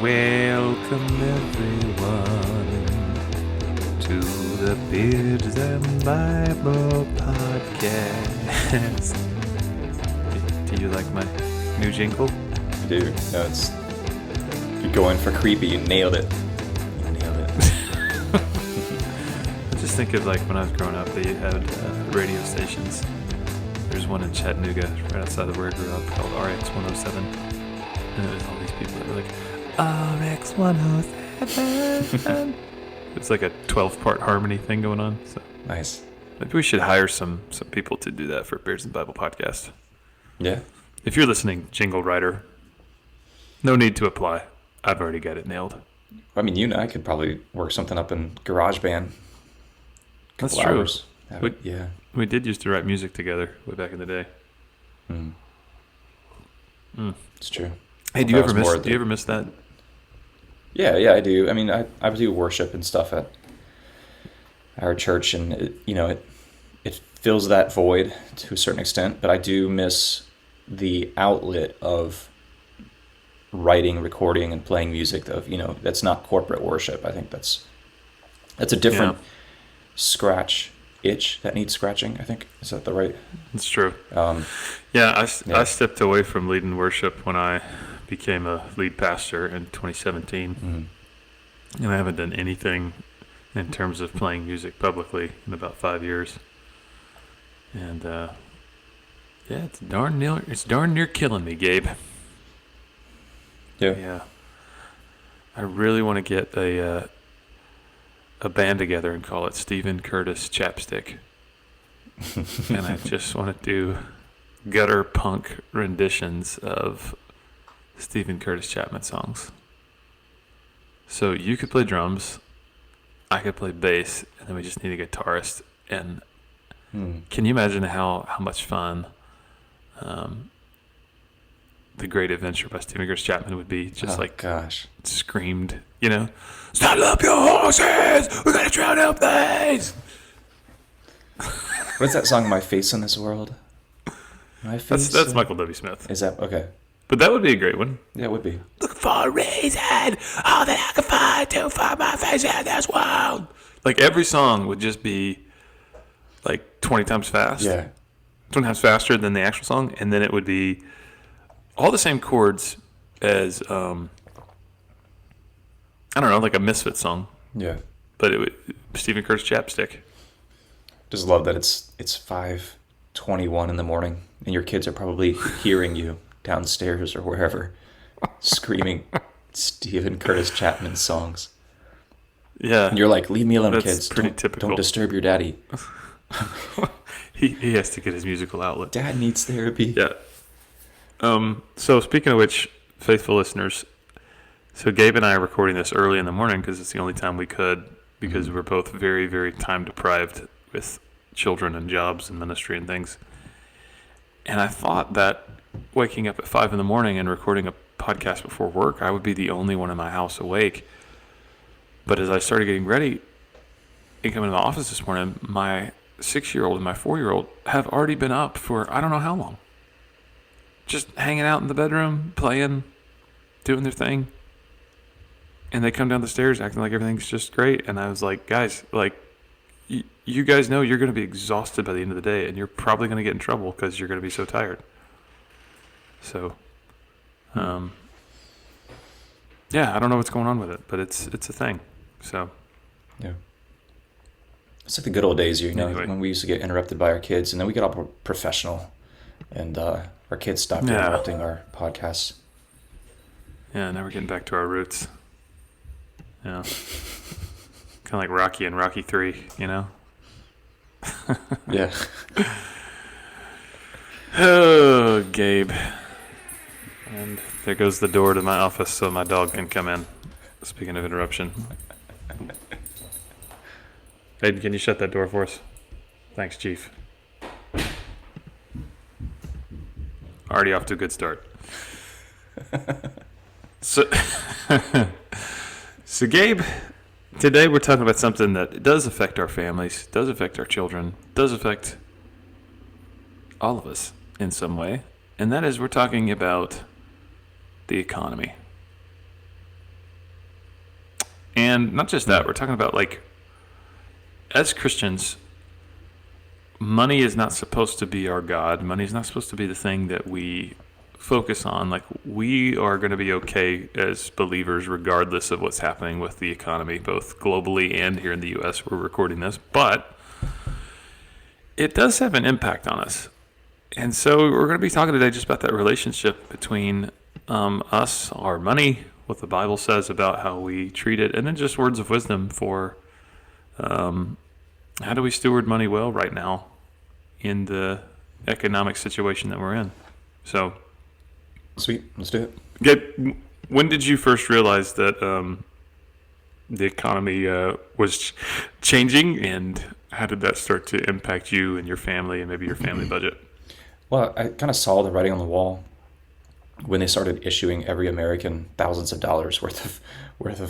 Welcome everyone to the Beards and Bible podcast. Do you like my new jingle? Dude, no, it's... You're going for creepy, you nailed it. You nailed it. I just think of like when I was growing up, they had radio stations. There's one in Chattanooga, right outside of where I grew up, called RX 107. And it was all these people that were like, RX 107. It's like a 12-part harmony thing going on. So Nice. maybe we should hire some people to do that for Beards and Bible podcast. Yeah. If you're listening, jingle writer, no need to apply. I've already got it nailed. I mean, you and I could probably work something up in GarageBand. That's true. Yeah. We did used to write music together way back in the day. It's true. Hey, do you ever miss that? Yeah, I do. I mean, I do worship and stuff at our church, and it fills that void to a certain extent. But I do miss the outlet of writing, recording, and playing music. That's not corporate worship. I think that's a different scratch itch that needs scratching. I think is that the right? It's true. I stepped away from leading worship when I became a lead pastor in 2017, and I haven't done anything in terms of playing music publicly in about 5 years. And it's darn near killing me, Gabe. Yeah. I really want to get a band together and call it Stephen Curtis Chapstick. And I just want to do gutter punk renditions of Stephen Curtis Chapman songs. So you could play drums, I could play bass, and then we just need a guitarist. And can you imagine how much fun The Great Adventure by Stephen Curtis Chapman would be? Just screamed, saddle up your horses, we're gonna drown out things. What's that song? My Face in This World. My face. That's Michael W. Smith. Is that okay? But that would be a great one. Yeah, it would be. Looking for a reason, all that I can find to find my face in this world. Like every song would just be like 20 times fast. Yeah. 20 times faster than the actual song, and then it would be all the same chords as like a Misfits song. Yeah. But it would Stephen Curtis Chapstick. Just love that it's 5:21 in the morning, and your kids are probably hearing you downstairs or wherever, screaming Stephen Curtis Chapman songs. Yeah. And you're like, leave me alone, That's kids. Pretty typical. Don't disturb your daddy. He has to get his musical outlet. Dad needs therapy. Yeah. So speaking of which, faithful listeners, so Gabe and I are recording this early in the morning because it's the only time we could, because we're both very, very time deprived with children and jobs and ministry and things. And I thought that waking up at 5 a.m. and recording a podcast before work, I would be the only one in my house awake. But as I started getting ready and coming to the office this morning, my 6-year-old and my 4-year-old have already been up for I don't know how long. Just hanging out in the bedroom, playing, doing their thing. And they come down the stairs acting like everything's just great. And I was like, guys, you guys know you're going to be exhausted by the end of the day, and you're probably going to get in trouble because you're going to be so tired. So, I don't know what's going on with it, but it's a thing. So, yeah. It's like the good old days, Anyway. when we used to get interrupted by our kids, and then we got all professional, and our kids stopped interrupting our podcasts. Yeah, now we're getting back to our roots. Yeah. Kind of like Rocky and Rocky 3, Yeah. Oh, Gabe. And there goes the door to my office so my dog can come in. Speaking of interruption. Hayden, can you shut that door for us? Thanks, Chief. Already off to a good start. So Gabe, today we're talking about something that does affect our families, does affect our children, does affect all of us in some way, and that is we're talking about the economy. And not just that, we're talking about like, as Christians, money is not supposed to be our God. Money is not supposed to be the thing that we focus on. Like, we are going to be okay as believers regardless of what's happening with the economy, both globally and here in the U.S. We're recording this, but it does have an impact on us. And so we're going to be talking today just about that relationship between us, our money, what the Bible says about how we treat it, and then just words of wisdom for how do we steward money well right now in the economic situation that we're in. So, Sweet, let's do it. When did you first realize that the economy was changing, and how did that start to impact you and your family and maybe your family budget? Well, I kind of saw the writing on the wall when they started issuing every American thousands of dollars worth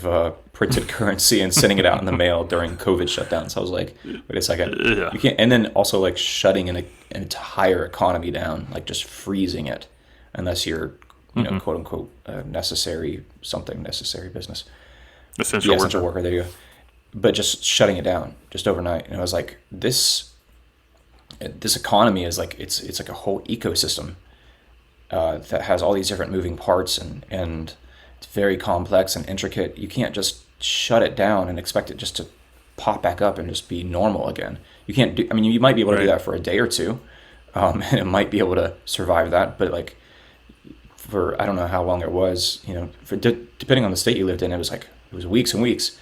of printed currency and sending it out in the mail during COVID shutdowns. I was like, wait a second, Yeah. you can't. And then also like shutting an entire economy down, like just freezing it, unless you're, quote unquote, necessary business. Essential worker. There you go. But just shutting it down just overnight, and I was like, this economy is like it's like a whole ecosystem that has all these different moving parts, and it's very complex and intricate. You can't just shut it down and expect it just to pop back up and just be normal again. You can't do. I mean, you might be able to do that for a day or two, and it might be able to survive that. But like for I don't know how long it was. Depending on the state you lived in, it was weeks and weeks.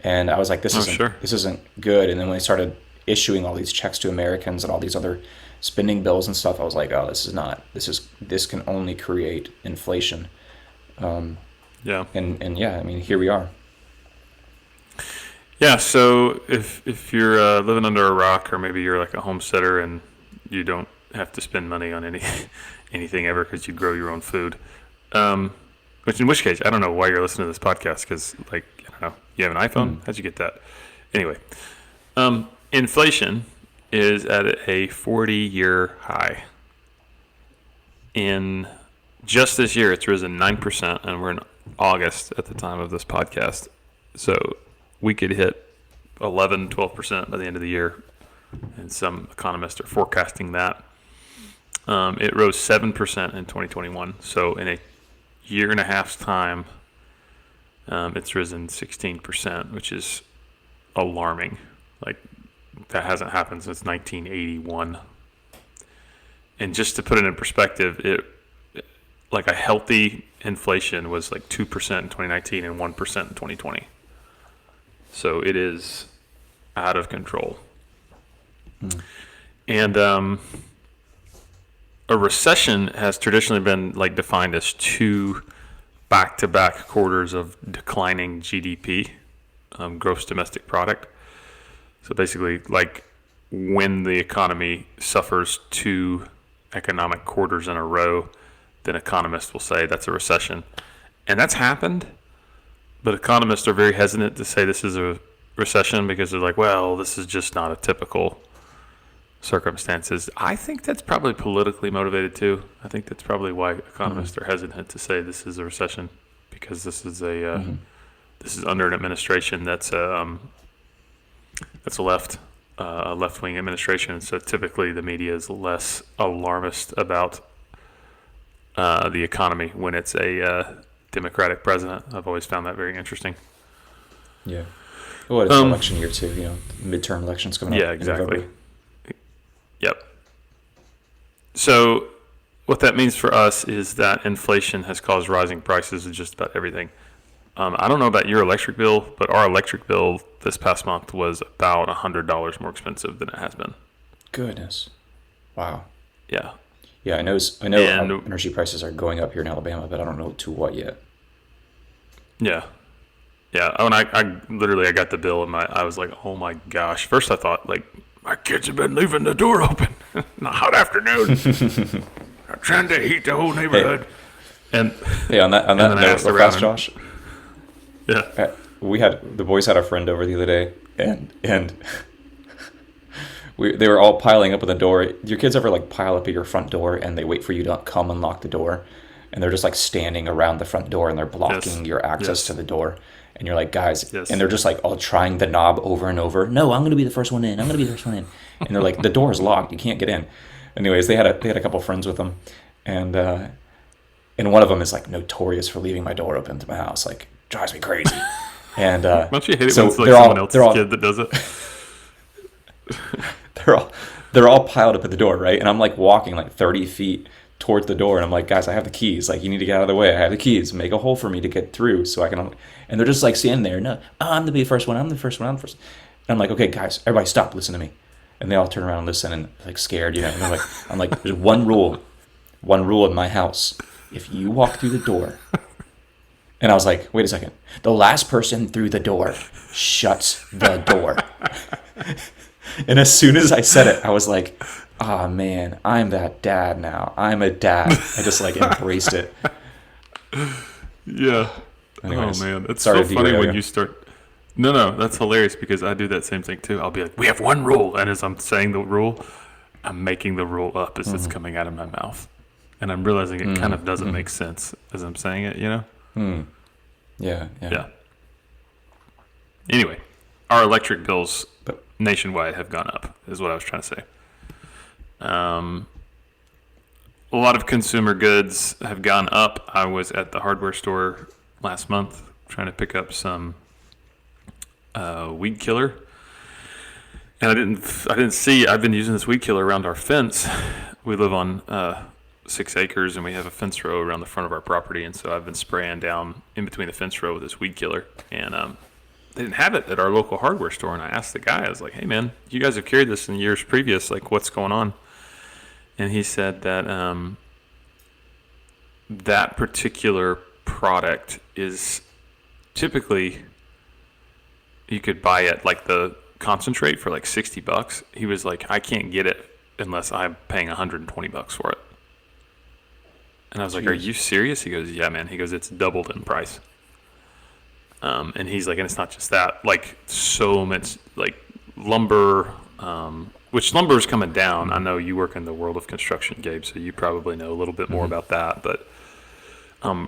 And I was like, this isn't good. And then when they started issuing all these checks to Americans and all these other spending bills and stuff, I was like, oh, this can only create inflation. And I mean, here we are. Yeah. So if you're living under a rock, or maybe you're like a homesteader and you don't have to spend money on anything ever because you grow your own food, in which case, I don't know why you're listening to this podcast, because like, I don't know, you have an iPhone? How'd you get that? Anyway, inflation is at a 40-year high. In just this year, it's risen 9%, and we're in August at the time of this podcast. So we could hit 11, 12% by the end of the year, and some economists are forecasting that. It rose 7% in 2021. So in a year and a half's time, it's risen 16%, which is alarming. Like, that hasn't happened since 1981. And just to put it in perspective, like a healthy inflation was like 2% in 2019 and 1% in 2020. So it is out of control. And a recession has traditionally been like defined as two back-to-back quarters of declining GDP, gross domestic product. So basically, like when the economy suffers two economic quarters in a row, then economists will say that's a recession. And that's happened, but economists are very hesitant to say this is a recession because they're like, well, this is just not a typical circumstances. I think that's probably politically motivated too. I think that's probably why economists are hesitant to say this is a recession, because this is this is under an administration that's a left-wing administration. So typically the media is less alarmist about the economy when it's a Democratic president. I've always found that very interesting. Yeah. Well, it's an election year too. Midterm elections coming up. Yeah, exactly. Yep. So what that means for us is that inflation has caused rising prices of just about everything. I don't know about your electric bill, but our electric bill this past month was about $100 more expensive than it has been. Goodness. Wow. Yeah. Yeah, I know energy prices are going up here in Alabama, but I don't know to what yet. Yeah. Yeah. Oh, and I got the bill and I was like, oh my gosh. First I thought, like, my kids have been leaving the door open on a hot afternoon. I'm trying to heat the whole neighborhood. On that note, real fast, Josh. Yeah. The boys had a friend over the other day, and they were all piling up at the door. Your kids ever like pile up at your front door and they wait for you to come unlock the door, and they're just like standing around the front door and they're blocking your access to the door. and you're like, guys, Yes. and they're just like all trying the knob over and over. No, I'm going to be the first one in. I'm going to be the first one in. And they're like, the door is locked. You can't get in. Anyways, they had a couple friends with them, and one of them is like notorious for leaving my door open to my house. Like, drives me crazy. And don't you hate it so when it's like they're someone all- else's they're all- kid that does it? they're all piled up at the door, right? And I'm like walking like 30 feet towards the door, and I'm like, guys, I have the keys. Like, you need to get out of the way. I have the keys. Make a hole for me to get through so I can. And they're just like standing there. No, I'm the first one. I'm the first one. I'm the first. And I'm like, okay, guys, everybody, stop. Listen to me. And they all turn around and listen, and like scared, you know. And I'm like, there's one rule in my house. If you walk through the door, and I was like, wait a second, the last person through the door shuts the door. And as soon as I said it, I was like, oh man, I'm that dad now. I'm a dad. I just like embraced it. Yeah. Anyways, Oh man, it's sorry so to funny derail when you. you start. No, that's hilarious because I do that same thing too. I'll be like, "We have one rule," and as I'm saying the rule, I'm making the rule up as it's coming out of my mouth, and I'm realizing it kind of doesn't make sense as I'm saying it. You know? Yeah. Yeah. Anyway, our electric bills But nationwide have gone up, is what I was trying to say. A lot of consumer goods have gone up. I was at the hardware store last month trying to pick up some weed killer, and I didn't see. I've been using this weed killer around our fence. We live on 6 acres, and we have a fence row around the front of our property, and so I've been spraying down in between the fence row with this weed killer, and they didn't have it at our local hardware store. And I asked the guy, I was like, "Hey man, you guys have carried this in years previous. Like, what's going on?" And he said that that particular product is typically you could buy it like the concentrate for like $60. He was like, "I can't get it unless I'm paying $120 for it." And I was like, "Are you serious?" He goes, "Yeah, man." He goes, "It's doubled in price." And he's like, and it's not just that, like so much, like lumber, which lumber is coming down. I know you work in the world of construction, Gabe, so you probably know a little bit more about that. But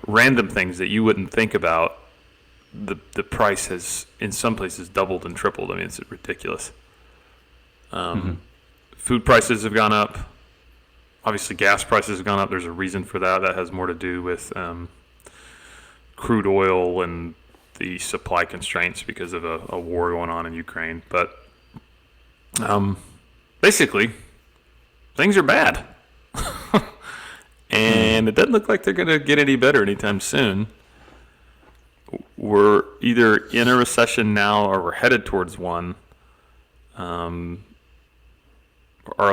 random things that you wouldn't think about, the price has in some places doubled and tripled. I mean, it's ridiculous. Food prices have gone up. Obviously, gas prices have gone up. There's a reason for that. That has more to do with crude oil and the supply constraints because of a war going on in Ukraine. But basically, things are bad. And it doesn't look like they're going to get any better anytime soon. We're either in a recession now or we're headed towards one. Our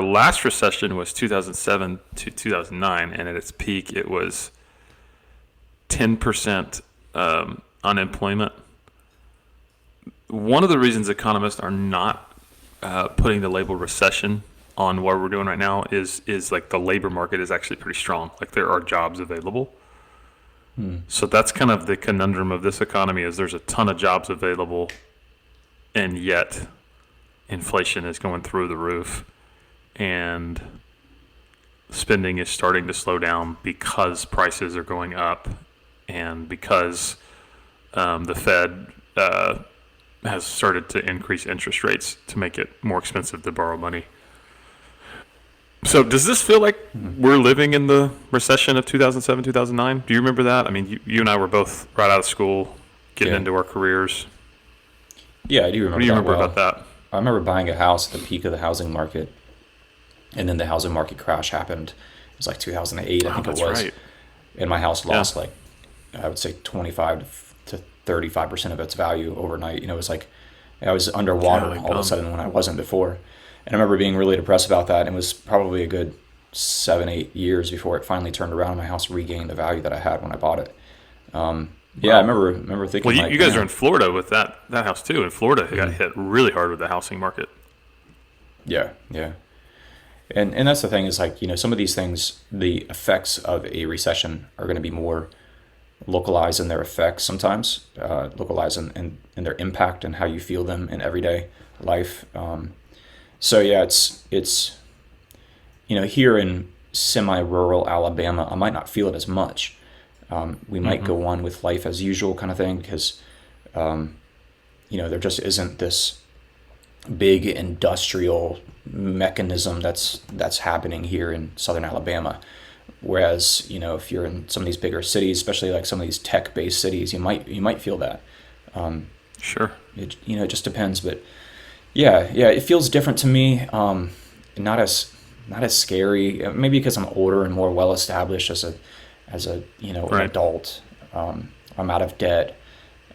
last recession was 2007 to 2009, and at its peak, it was 10% unemployment. One of the reasons economists are not putting the label recession on what we're doing right now is like the labor market is actually pretty strong. Like there are jobs available. So that's kind of the conundrum of this economy is there's a ton of jobs available, and yet inflation is going through the roof, and spending is starting to slow down because prices are going up, and because the Fed has started to increase interest rates to make it more expensive to borrow money. So does this feel like we're living in the recession of 2007, 2009? Do you remember that? I mean, you and I were both right out of school, getting into our careers. Yeah, I do remember. What do you remember well. about that? I remember buying a house at the peak of the housing market, and then the housing market crash happened. It was like 2008, I think it that's was. right. And my house lost like, I would say 25 to 35% of its value overnight. You know, it was like I was underwater all of a sudden when I wasn't before. And I remember being really depressed about that. And it was probably a good 7-8 years before it finally turned around and my house regained the value that I had when I bought it. Yeah, I remember thinking. Well, like, you guys are in Florida with that house too. In Florida, it got hit really hard with the housing market. Yeah. And that's the thing is like, you know, some of these things, the effects of a recession are going to be more localized in their effects sometimes, localized in their impact and how you feel them in everyday life. So yeah, it's you know, here in semi-rural Alabama, I might not feel it as much. We might go on with life as usual kind of thing because There just isn't this big industrial mechanism that's happening here in southern Alabama. Whereas, if you're in some of these bigger cities, especially like some of these tech-based cities, you might feel that. Sure. It just depends, but yeah, it feels different to me. Not as scary. Maybe because I'm older and more well established as a an Right. adult. I'm out of debt,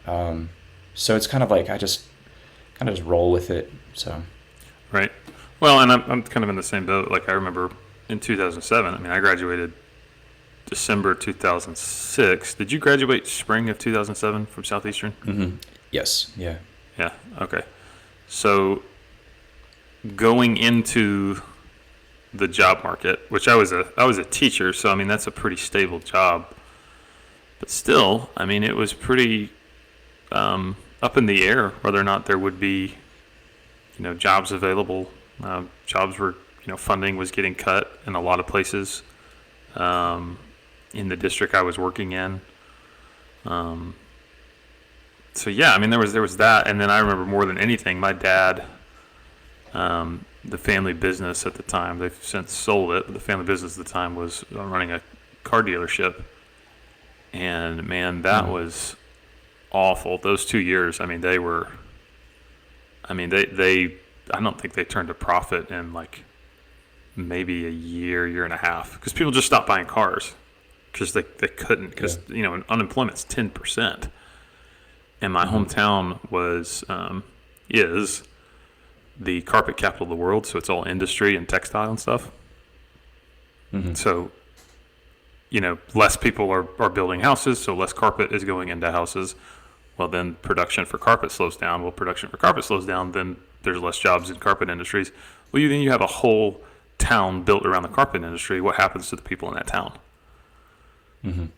so it's kind of like I just kind of just roll with it. So Right. Well, and I'm kind of in the same boat. Like I remember in 2007. I mean, I graduated December 2006. Did you graduate spring of 2007 from Southeastern? yes, yeah, Yeah. Okay. So going into the job market, which I was a teacher, so I mean that's a pretty stable job. But still, I mean it was pretty up in the air whether or not there would be jobs available. Jobs were funding was getting cut in a lot of places in the district I was working in. So yeah, I mean there was that, and then I remember more than anything, my dad, the family business at the time, they've since sold it, but the family business at the time was running a car dealership, and man, that was awful. Those 2 years, I mean they I don't think they turned a profit in like maybe a year and a half, because people just stopped buying cars because they couldn't, because unemployment's 10%. And my hometown is the carpet capital of the world, so it's all industry and textile and stuff. So, less people are building houses, so less carpet is going into houses. Well, then production for carpet slows down. Well, production for carpet slows down, then there's less jobs in carpet industries. Well, then you have a whole town built around the carpet industry. What happens to the people in that town?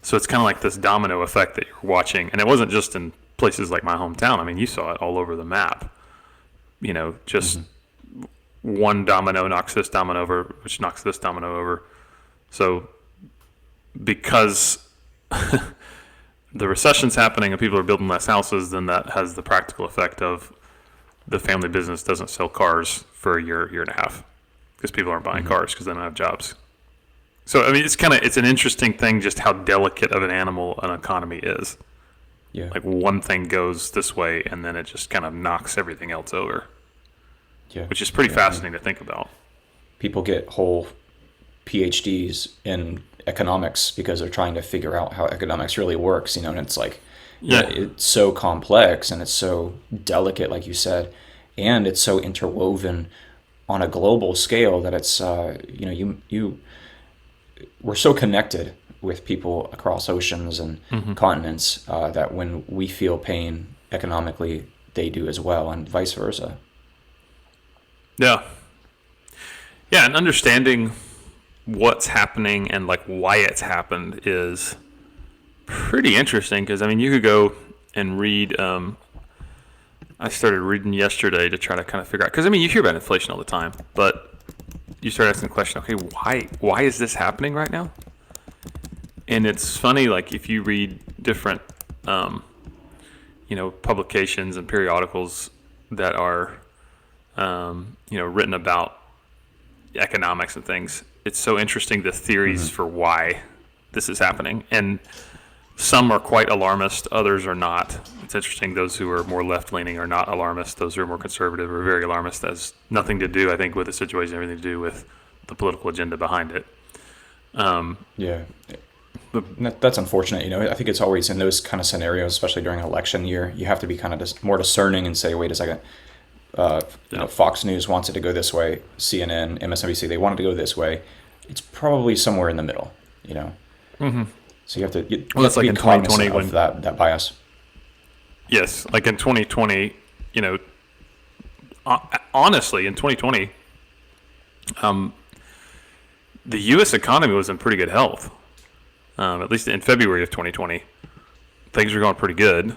So it's kind of like this domino effect that you're watching. And it wasn't just in places like my hometown. I mean, you saw it all over the map. Just one domino knocks this domino over, which knocks this domino over. So because the recession's happening and people are building less houses, then that has the practical effect of the family business doesn't sell cars for a year and a half, because people aren't buying cars because they don't have jobs. So, I mean, it's an interesting thing just how delicate of an animal an economy is. yeah, Like one thing goes this way and then it just kind of knocks everything else over, yeah. which is pretty Yeah, fascinating to think about. people get whole PhDs in economics because they're trying to figure out how economics really works, and it's like, Yeah. it's so complex and it's so delicate, like you said, and it's so interwoven on a global scale that it's, we're so connected with people across oceans and continents, that when we feel pain economically, they do as well, and vice versa. Yeah. Yeah, and understanding what's happening and like why it's happened is pretty interesting, because I mean you could go and read. I started reading yesterday to try to kind of figure out, because I mean you hear about inflation all the time, but you start asking the question, okay, why is this happening right now? And it's funny, like if you read different publications and periodicals that are written about economics and things, it's so interesting the theories for why this is happening. And some are quite alarmist, others are not. It's interesting, those who are more left-leaning are not alarmist. Those who are more conservative are very alarmist. That has nothing to do, I think, with the situation, everything to do with the political agenda behind it. Yeah. That's unfortunate. I think it's always in those kind of scenarios, especially during an election year, you have to be kind of more discerning and say, wait a second, Fox News wants it to go this way, CNN, MSNBC, they want it to go this way. It's probably somewhere in the middle, So you have to, That's like in 2020 when that bias. Yes, like in 2020, honestly, in 2020, the U.S. economy was in pretty good health. At least in February of 2020, things were going pretty good.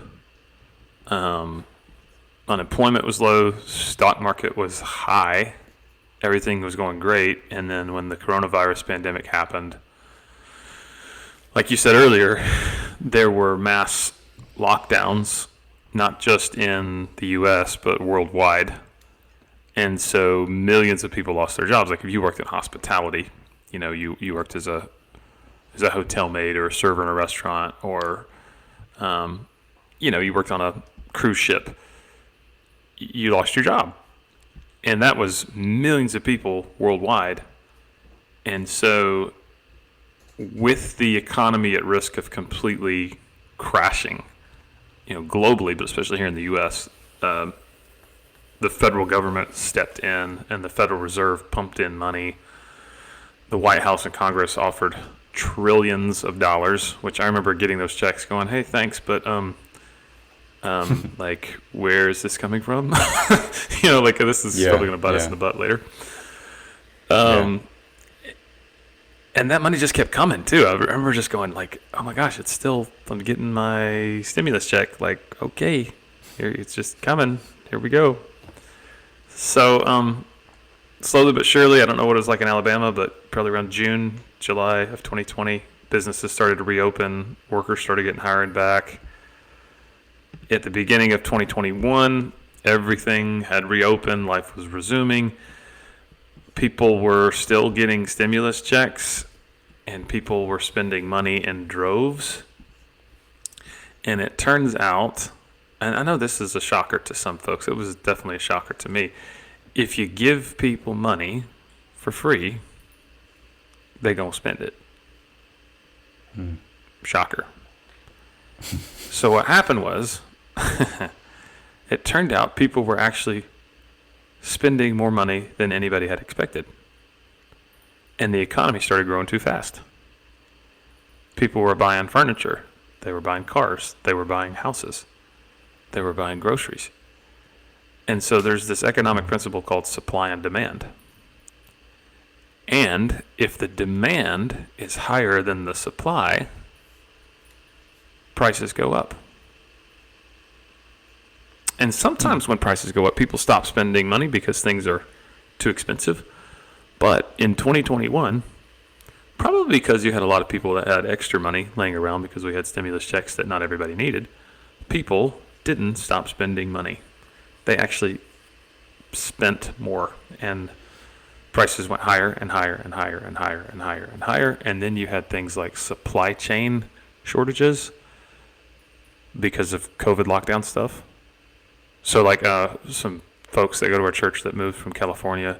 Unemployment was low, stock market was high, everything was going great. And then when the coronavirus pandemic happened, like you said earlier, there were mass lockdowns not just in the U.S., but worldwide. And so millions of people lost their jobs. Like if you worked in hospitality, you worked as a hotel maid or a server in a restaurant, or you worked on a cruise ship, you lost your job. And that was millions of people worldwide. And so with the economy at risk of completely crashing, globally, but especially here in the U.S., the federal government stepped in and the Federal Reserve pumped in money. The White House and Congress offered trillions of dollars, which I remember getting those checks going, hey, thanks, but like, where is this coming from? This is probably going to bite us in the butt later. And that money just kept coming too. I remember just going like, oh my gosh, I'm getting my stimulus check. Like, okay, here, it's just coming. Here we go. So, slowly but surely, I don't know what it was like in Alabama, but probably around June, July of 2020, businesses started to reopen. Workers started getting hired back. At the beginning of 2021, everything had reopened. Life was resuming. People were still getting stimulus checks, and people were spending money in droves. And it turns out, and I know this is a shocker to some folks, it was definitely a shocker to me, if you give people money for free, they gonna spend it. Shocker. So what happened was, it turned out people were actually spending more money than anybody had expected. And the economy started growing too fast. People were buying furniture. They were buying cars. They were buying houses. They were buying groceries. And so there's this economic principle called supply and demand. And if the demand is higher than the supply, prices go up. And sometimes when prices go up, people stop spending money because things are too expensive. But in 2021, probably because you had a lot of people that had extra money laying around because we had stimulus checks that not everybody needed, people didn't stop spending money. They actually spent more, and prices went higher and higher and higher and higher and higher and higher. And then you had things like supply chain shortages because of COVID lockdown stuff. So like some folks that go to our church that moved from California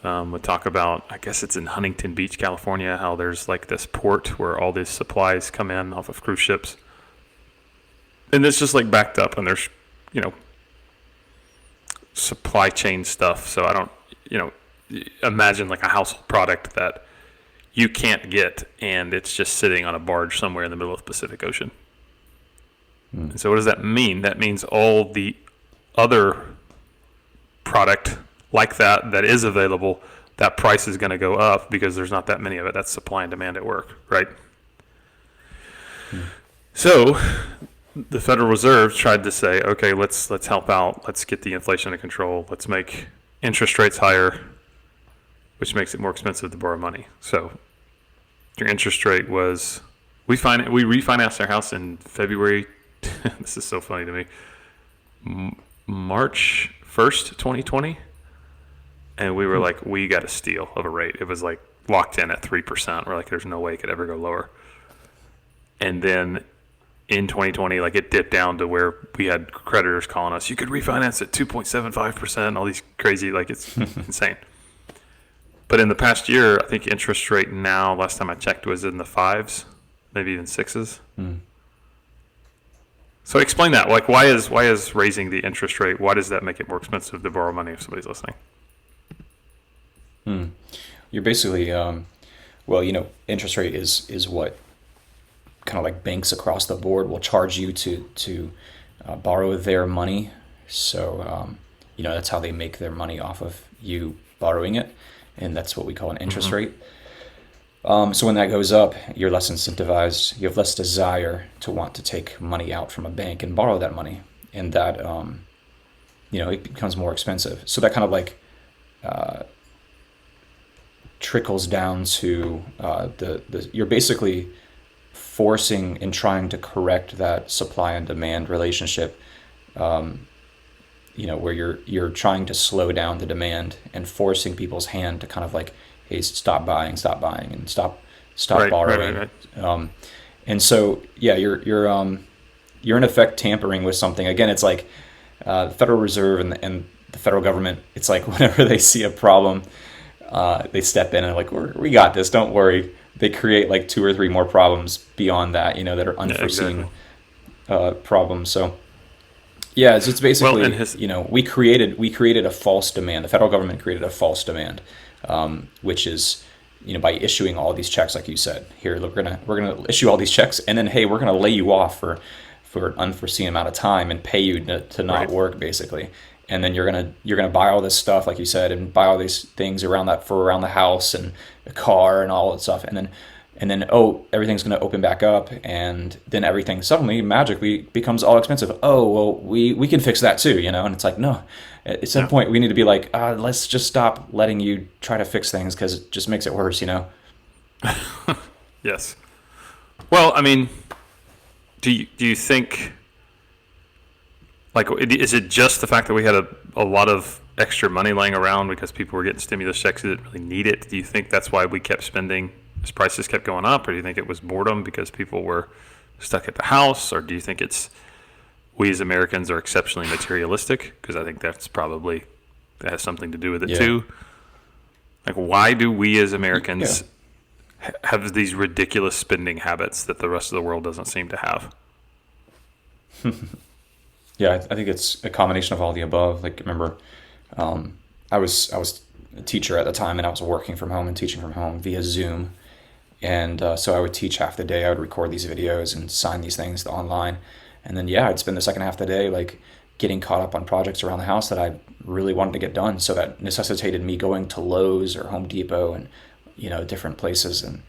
would talk about, I guess it's in Huntington Beach, California, how there's like this port where all these supplies come in off of cruise ships. And it's just like backed up, and there's, supply chain stuff. So I don't, imagine like a household product that you can't get and it's just sitting on a barge somewhere in the middle of the Pacific Ocean. And so what does that mean? That means all the other product like that is available, that price is going to go up because there's not that many of it. That's supply and demand at work, right? So the Federal Reserve tried to say, okay, let's help out. Let's get the inflation under control. Let's make interest rates higher, which makes it more expensive to borrow money. So your interest rate was, we refinanced our house in February. This is so funny to me. March 1st, 2020. And we were like, we got a steal of a rate. It was like locked in at 3%. We're like, there's no way it could ever go lower. And then in 2020, like it dipped down to where we had creditors calling us, you could refinance at 2.75%, all these crazy, like it's insane. But in the past year, I think interest rate now, last time I checked, was in the 5s, maybe even 6s. So explain that. Like, why is raising the interest rate, why does that make it more expensive to borrow money if somebody's listening? You're basically, interest rate is what kind of like banks across the board will charge you to borrow their money. So, that's how they make their money off of you borrowing it. And that's what we call an interest rate. So when that goes up, you're less incentivized. You have less desire to want to take money out from a bank and borrow that money. And that, it becomes more expensive. So that kind of like trickles down to you're basically forcing and trying to correct that supply and demand relationship where you're trying to slow down the demand and forcing people's hand to kind of like, hey, stop buying, and stop Right, right, right, borrowing. right. Um, and so, yeah, you're in effect tampering with something. Again, it's like the Federal Reserve and the federal government. It's like whenever they see a problem, they step in and like, we got this. Don't worry. They create like two or three more problems beyond that, that are Yeah, exactly. unforeseen problems. So yeah, it's Well, and basically, his we created a false demand. The federal government created a false demand, which is, by issuing all these checks, like you said, here, look, we're gonna issue all these checks, and then hey, we're gonna lay you off for an unforeseen amount of time and pay you to not right. work, basically. And then you're gonna buy all this stuff, like you said, and buy all these things around the house and a car and all that stuff, and then oh, everything's going to open back up, and then everything suddenly magically becomes all expensive. Oh well, we can fix that too, and it's like, no, at some Yeah. point we need to be like, let's just stop letting you try to fix things, because it just makes it worse. Yes. Well, I mean, do you think, like, is it just the fact that we had a lot of extra money laying around because people were getting stimulus checks that didn't really need it? Do you think that's why we kept spending as prices kept going up, or do you think it was boredom because people were stuck at the house, or do you think it's we as Americans are exceptionally materialistic? Because I think that has something to do with it Yeah. too. Like, why do we as Yeah. Americans have these ridiculous spending habits that the rest of the world doesn't seem to have? Yeah, I think it's a combination of all the above. Like, remember, I was a teacher at the time, and I was working from home and teaching from home via Zoom. And so I would teach half the day. I would record these videos and sign these things online. And then, yeah, I'd spend the second half of the day like getting caught up on projects around the house that I really wanted to get done. So that necessitated me going to Lowe's or Home Depot and, different places. And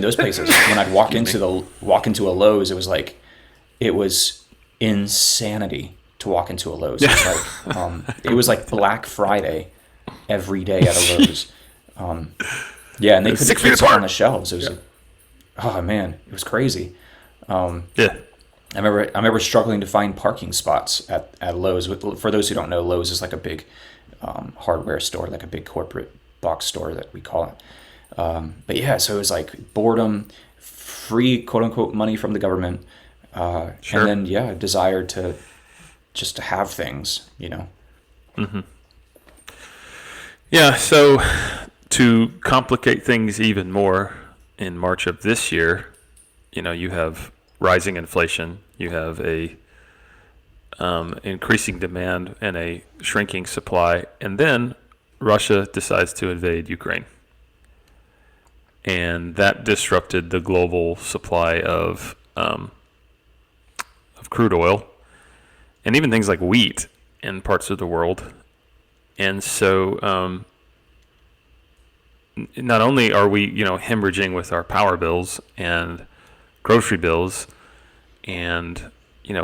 those places, when I'd Excuse me. walk into a Lowe's, it was insanity to walk into a Lowe's. It was like Black Friday every day at a Lowe's. Yeah, and they couldn't 6 feet keep stuff on apart. the shelves. It was Yeah. like, oh man, it was crazy. Yeah. I remember struggling to find parking spots at Lowe's. For those who don't know, Lowe's is like a big hardware store, like a big corporate box store that we call it. But yeah, so it was like boredom, free quote unquote money from the government, Sure. and then yeah, a desire to just to have things. Yeah. So to complicate things even more, in March of this year, you have rising inflation, you have a increasing demand and a shrinking supply, and then Russia decides to invade Ukraine, and that disrupted the global supply of crude oil and even things like wheat in parts of the world. And so, not only are we, hemorrhaging with our power bills and grocery bills, and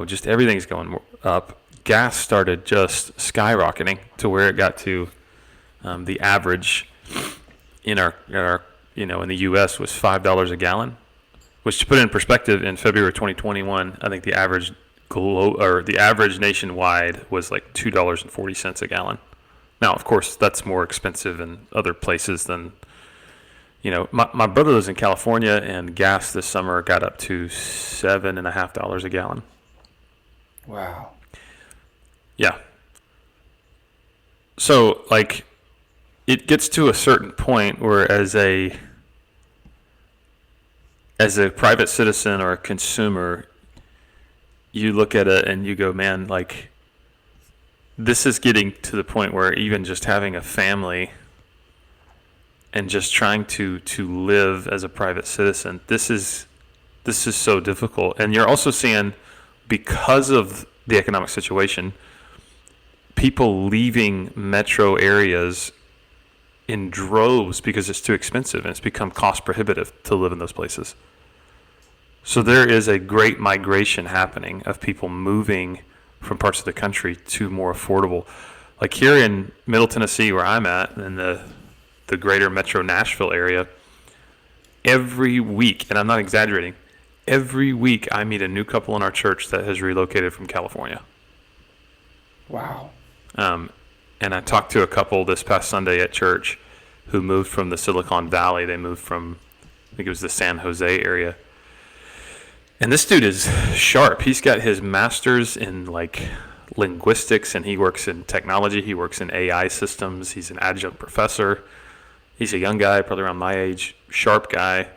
just everything's going up. Gas started just skyrocketing to where it got to the average in our in the U.S. was $5 a gallon, which, to put it in perspective, in February 2021, I think the average the average nationwide was like $2.40 a gallon. Now, of course, that's more expensive in other places than, my brother lives in California, and gas this summer got up to $7.50 a gallon. Wow. Yeah. So, like, it gets to a certain point where as a private citizen or a consumer, you look at it and you go, man, like, this is getting to the point where even just having a family and just trying to live as a private citizen, this is so difficult. And you're also seeing, because of the economic situation, people leaving metro areas in droves because it's too expensive and it's become cost prohibitive to live in those places. So there is a great migration happening of people moving from parts of the country to more affordable. Like here in Middle Tennessee, where I'm at, in the greater metro Nashville area, every week, and I'm not exaggerating, every week I meet a new couple in our church that has relocated from California. Wow. Um, and I talked to a couple this past Sunday at church who moved from the Silicon Valley. They moved from, I think it was the San Jose area. And this dude is sharp. He's got his master's in like linguistics, and he works in technology. He works in AI systems. He's an adjunct professor. He's a young guy, probably around my age, sharp guy.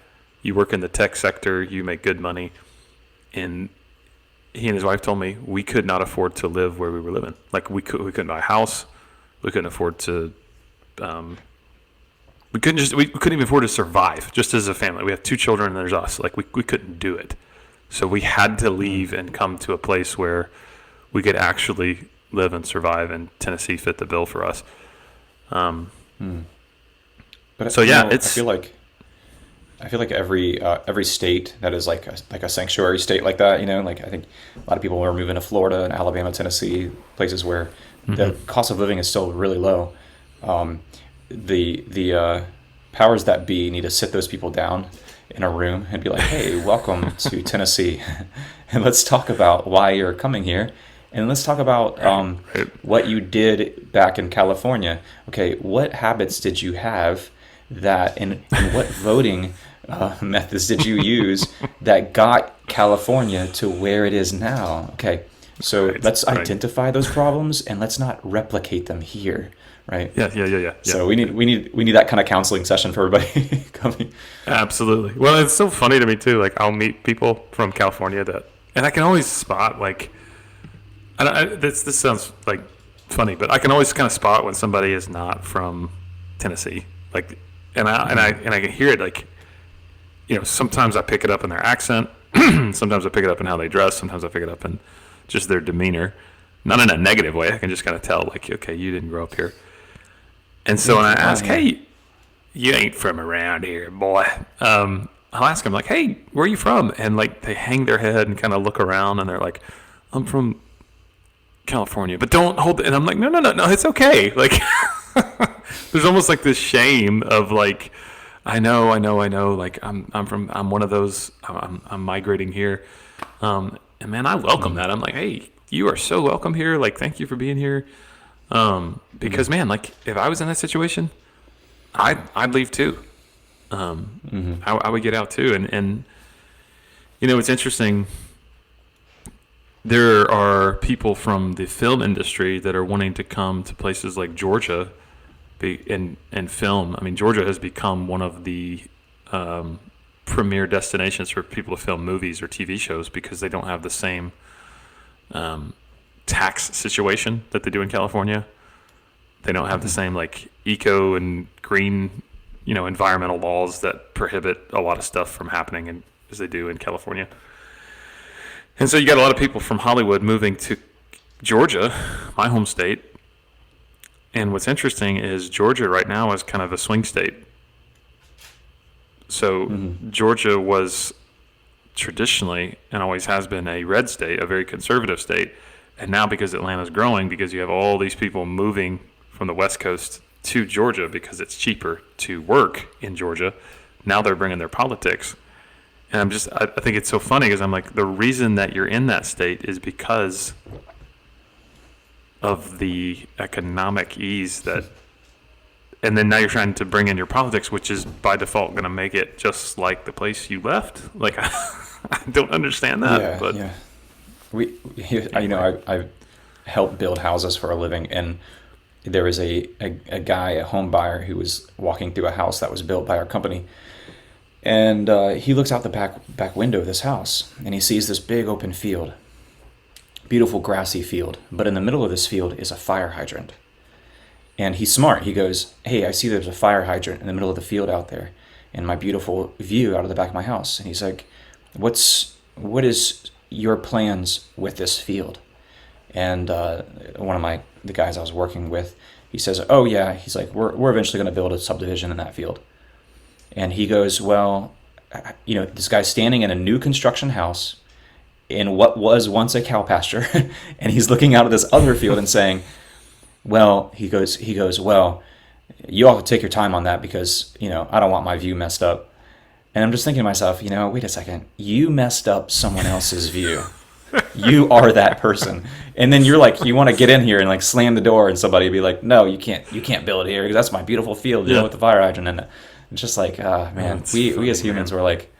You work in the tech sector, you make good money. And he and his wife told me we could not afford to live where we were living. Like we couldn't buy a house. We couldn't afford to. We couldn't even afford to survive just as a family. We have 2 children and there's us. Like we couldn't do it. So we had to leave and come to a place where we could actually live and survive. And Tennessee fit the bill for us. But So yeah, I feel like every state that is like a sanctuary state like that, like I think a lot of people are moving to Florida and Alabama, Tennessee, places where the cost of living is still really low. The powers that be need to sit those people down in a room and be like, hey, welcome to Tennessee, and let's talk about why you're coming here. And let's talk about what you did back in California. Okay, what habits did you have and what voting methods did you use that got California to where it is now? Okay, so let's identify those problems and let's not replicate them here, right? Yeah. So we need that kind of counseling session for everybody coming. Absolutely. Well, it's so funny to me too. Like I'll meet people from California and I can always spot like, this sounds like funny, but I can always kind of spot when somebody is not from Tennessee. Like, and I can hear it. Like, sometimes I pick it up in their accent. Sometimes I pick it up in how they dress. Sometimes I pick it up in just their demeanor, not in a negative way. I can just kind of tell, like, okay, you didn't grow up here. And so when I ask, hey, you ain't from around here, boy. I'll ask them like, hey, where are you from? And like they hang their head and kind of look around and they're like, I'm from California, but don't hold it. And I'm like, no, it's okay. Like, there's almost like this shame of like, I know. Like I'm one of those. I'm migrating here, and man, I welcome that. I'm like, hey, you are so welcome here. Like, thank you for being here. Because man, like if I was in that situation, I'd leave too. I would get out too, and it's interesting. There are people from the film industry that are wanting to come to places like Georgia and film. I mean, Georgia has become one of the premier destinations for people to film movies or TV shows because they don't have the same tax situation that they do in California. They don't have the same like eco and green, environmental laws that prohibit a lot of stuff from happening as they do in California. And so you got a lot of people from Hollywood moving to Georgia, my home state. And what's interesting is Georgia right now is kind of a swing state. So Georgia was traditionally and always has been a red state, a very conservative state. And now because Atlanta's growing, because you have all these people moving from the West Coast to Georgia because it's cheaper to work in Georgia, now they're bringing their politics. And I think it's so funny because I'm like, the reason that you're in that state is because of the economic ease and then now you're trying to bring in your politics, which is by default going to make it just like the place you left. Like, I don't understand that. I help build houses for a living, and there was a guy, a home buyer, who was walking through a house that was built by our company. And he looks out the back window of this house, and he sees this big open field, beautiful grassy field. But in the middle of this field is a fire hydrant. And he's smart. He goes, hey, I see there's a fire hydrant in the middle of the field out there, and my beautiful view out of the back of my house. And he's like, what is your plans with this field? And one of the guys I was working with, he says, oh yeah, he's like, we're eventually going to build a subdivision in that field. And he goes, well, this guy's standing in a new construction house in what was once a cow pasture, and he's looking out at this other field and saying, well, he goes, well, you all take your time on that because, I don't want my view messed up. And I'm just thinking to myself, wait a second, you messed up someone else's view. You are that person. And then you're like, you want to get in here and like slam the door, and somebody be like, no, you can't build here because that's my beautiful field, you know, with the fire hydrant. And it's just like, man, we as humans, we're like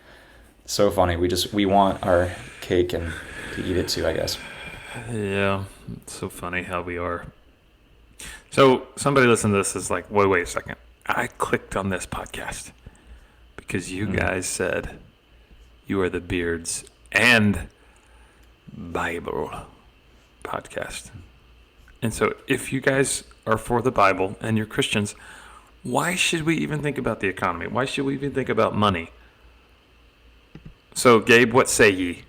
so funny. We want our cake and to eat it too, I guess. Yeah, it's so funny how we are. So somebody listening to this is like, wait a second. I clicked on this podcast because you guys said you are the Beards and Bible podcast. And so if you guys are for the Bible and you're Christians, why should we even think about the economy? Why should we even think about money? So, Gabe, what say ye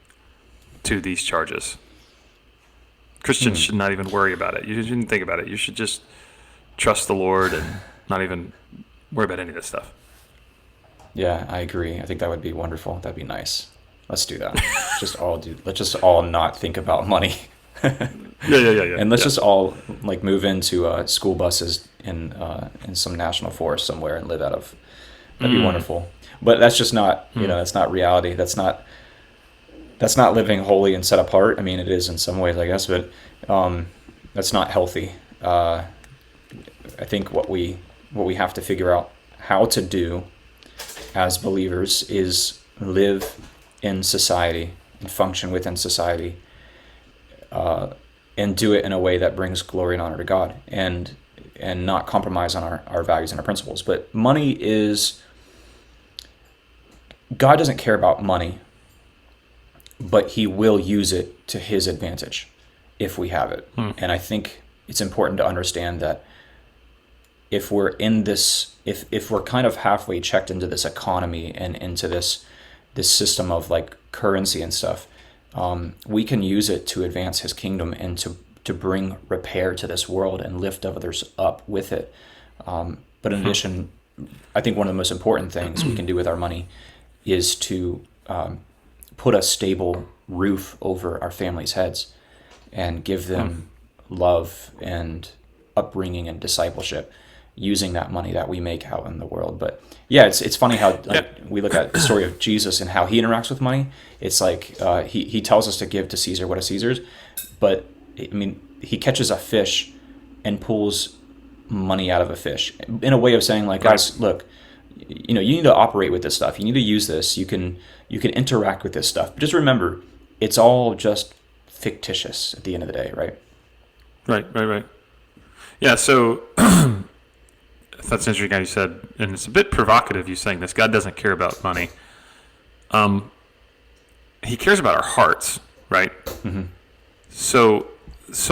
to these charges? Christians should not even worry about it. You shouldn't think about it. You should just trust the Lord and not even worry about any of this stuff. Yeah, I agree. I think that would be wonderful. That'd be nice. Let's do that. Let's just all not think about money. Yeah. And let's just all like move into school buses in some national forest somewhere and live out of. That'd be wonderful. But that's just not, that's not reality. That's not living holy and set apart. I mean, it is in some ways, I guess, but that's not healthy. I think what we have to figure out how to do as believers is live in society and function within society, and do it in a way that brings glory and honor to God, and not compromise on our values and our principles. But God doesn't care about money, but he will use it to his advantage if we have it. And I think it's important to understand that if we're in this, if we're kind of halfway checked into this economy and into this system of like currency and stuff, we can use it to advance his kingdom and to bring repair to this world and lift others up with it. But in addition, I think one of the most important things we can do with our money is to put a stable roof over our families' heads and give them love and upbringing and discipleship using that money that we make out in the world. But yeah, it's funny how we look at the story of Jesus and how he interacts with money. It's like he tells us to give to Caesar what is Caesar's, but I mean, he catches a fish and pulls money out of a fish in a way of saying like, guys, look, you need to operate with this stuff. You need to use this. You can interact with this stuff. But just remember, it's all just fictitious at the end of the day, right? Right. Yeah, so that's interesting how you said, and it's a bit provocative you saying this, God doesn't care about money. He cares about our hearts, right? Mm-hmm. So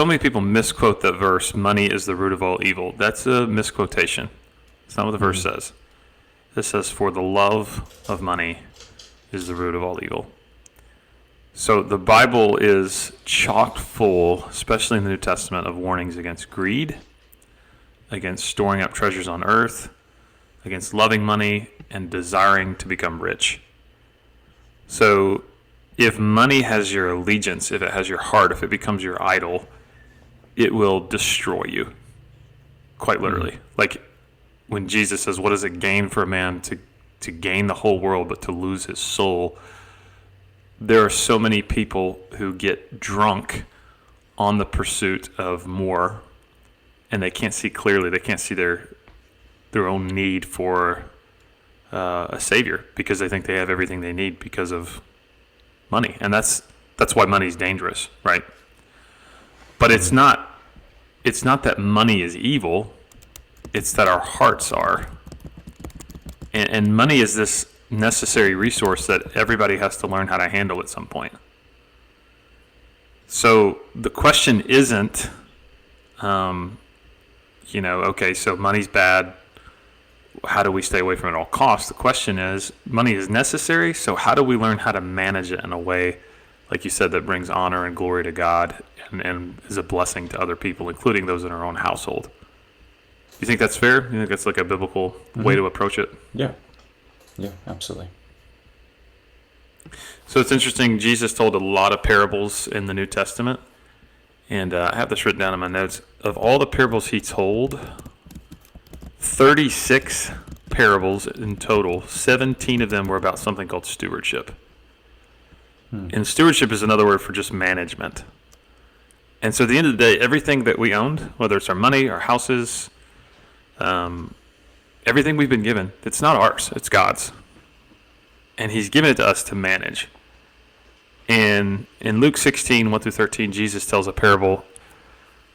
many people misquote that verse, money is the root of all evil. That's a misquotation. It's not what the verse says. It says, for the love of money is the root of all evil. So the Bible is chock full, especially in the New Testament, of warnings against greed, against storing up treasures on earth, against loving money, and desiring to become rich. So if money has your allegiance, if it has your heart, if it becomes your idol, it will destroy you, quite literally. Like when Jesus says, what does it gain for a man to gain the whole world but to lose his soul? There are so many people who get drunk on the pursuit of more, and they can't see clearly. They can't see their own need for a savior because they think they have everything they need because of money, and that's why money's dangerous, right? But it's not that money is evil. It's that our hearts are, and money is this necessary resource that everybody has to learn how to handle at some point. So the question isn't, okay, so money's bad. How do we stay away from it at all costs? The question is, money is necessary, so how do we learn how to manage it in a way, like you said, that brings honor and glory to God and is a blessing to other people, including those in our own household? You think that's fair? You think that's like a biblical way to approach it? Yeah, absolutely. So it's interesting, Jesus told a lot of parables in the New Testament, and I have this written down in my notes. Of all the parables he told, 36 parables in total, 17 of them were about something called stewardship. And stewardship is another word for just management. And so at the end of the day, everything that we owned, whether it's our money, our houses, everything we've been given, it's not ours, it's God's. And he's given it to us to manage. And in Luke 16, 1 through 13, Jesus tells a parable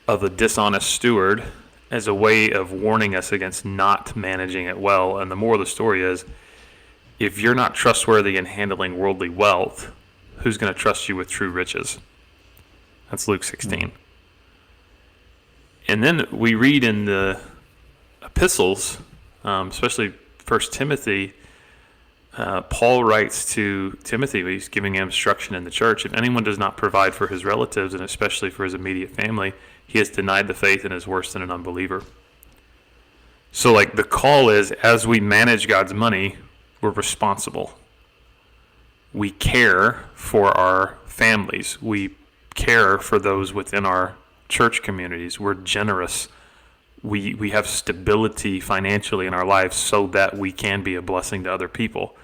of a dishonest steward as a way of warning us against not managing it well. And the moral of the story is, if you're not trustworthy in handling worldly wealth, who's going to trust you with true riches? That's Luke 16. Mm-hmm. And then we read in the epistles, especially 1 Timothy, Paul writes to Timothy, he's giving him instruction in the church. If anyone does not provide for his relatives, and especially for his immediate family, he has denied the faith and is worse than an unbeliever. So like the call is, as we manage God's money, we're responsible. We care for our families. We care for those within our church communities. We're generous. We have stability financially in our lives so that we can be a blessing to other people.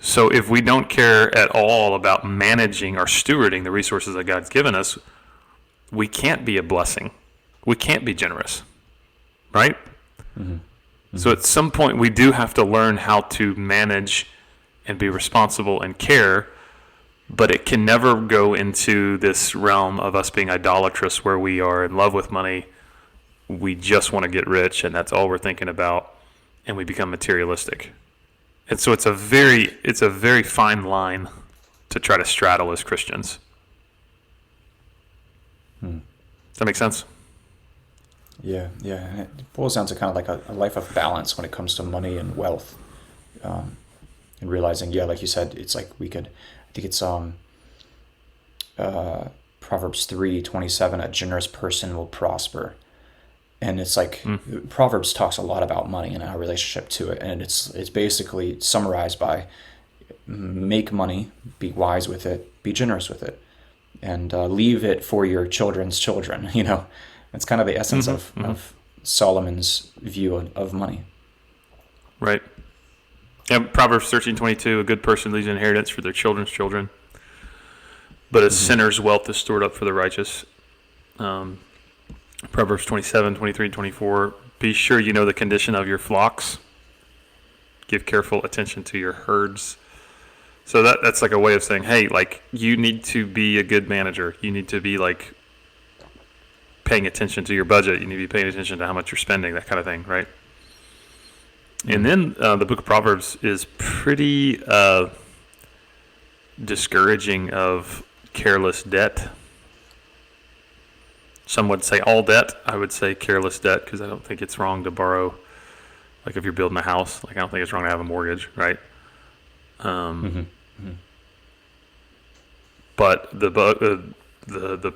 So if we don't care at all about managing or stewarding the resources that God's given us, we can't be a blessing. We can't be generous, right? Mm-hmm. Mm-hmm. So at some point we do have to learn how to manage and be responsible and care, but it can never go into this realm of us being idolatrous where we are in love with money. We just want to get rich, and that's all we're thinking about, and we become materialistic. And so it's a very fine line to try to straddle as Christians. Does that make sense? Yeah. And it boils down to kind of like a life of balance when it comes to money and wealth. And realizing, like you said, it's like I think it's Proverbs 3:27, a generous person will prosper. And it's like Proverbs talks a lot about money and our relationship to it. And it's basically summarized by make money, be wise with it, be generous with it, and leave it for your children's children. That's kind of the essence of Solomon's view of money. Right. Yeah, Proverbs 13:22, a good person leaves an inheritance for their children's children, but a sinner's wealth is stored up for the righteous. Proverbs 27:23 and 24, be sure you know the condition of your flocks. Give careful attention to your herds. So that's like a way of saying, hey, like you need to be a good manager. You need to be like paying attention to your budget. You need to be paying attention to how much you're spending, that kind of thing, right? And then the book of Proverbs is pretty discouraging of careless debt. Some would say all debt. I would say careless debt because I don't think it's wrong to borrow. Like if you're building a house, like I don't think it's wrong to have a mortgage, right? But the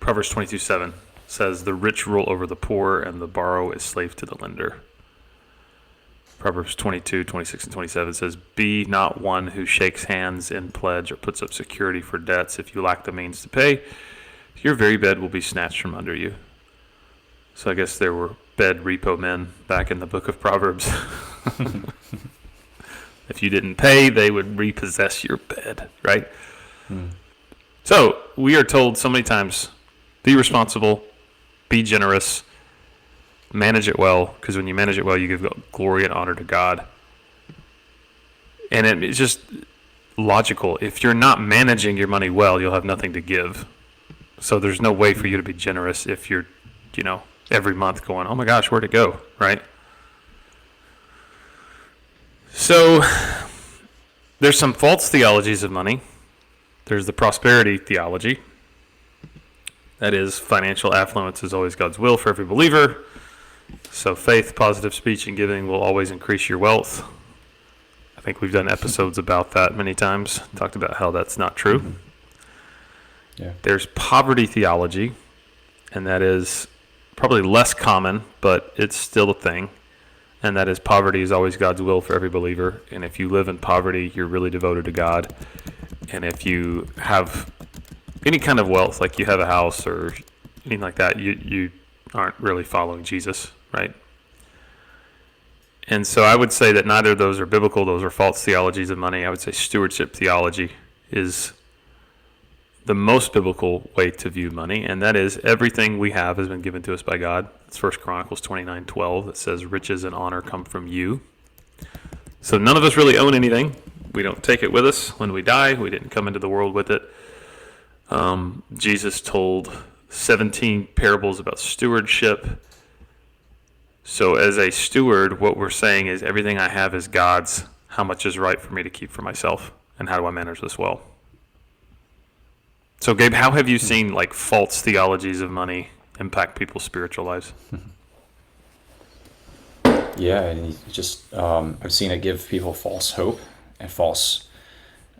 Proverbs 22:7 says the rich rule over the poor and the borrower is slave to the lender. Proverbs 22:26 and 27 says, be not one who shakes hands in pledge or puts up security for debts. If you lack the means to pay, your very bed will be snatched from under you. So I guess there were bed repo men back in the book of Proverbs. If you didn't pay, they would repossess your bed, right? So we are told so many times, be responsible, be generous, manage it well, because when you manage it well, you give glory and honor to God. And it's just logical. If you're not managing your money well, you'll have nothing to give. So there's no way for you to be generous if you're, every month going, oh my gosh, where'd it go, right? So there's some false theologies of money. There's the prosperity theology. That is, financial affluence is always God's will for every believer. So faith, positive speech, and giving will always increase your wealth. I think we've done episodes about that many times, talked about how that's not true. Yeah. There's poverty theology, and that is probably less common, but it's still a thing. And that is, poverty is always God's will for every believer. And if you live in poverty, you're really devoted to God. And if you have any kind of wealth, like you have a house or anything like that, you aren't really following Jesus, right? And so I would say that neither of those are biblical. Those are false theologies of money. I would say stewardship theology is the most biblical way to view money, and that is everything we have has been given to us by God. It's 1 Chronicles 29:12 that says, riches and honor come from you. So none of us really own anything. We don't take it with us when we die. We didn't come into the world with it. Jesus told 17 parables about stewardship. So as a steward, what we're saying is everything I have is God's. How much is right for me to keep for myself? And how do I manage this well? So Gabe, how have you seen like false theologies of money impact people's spiritual lives? Yeah, and I've seen it give people false hope and false,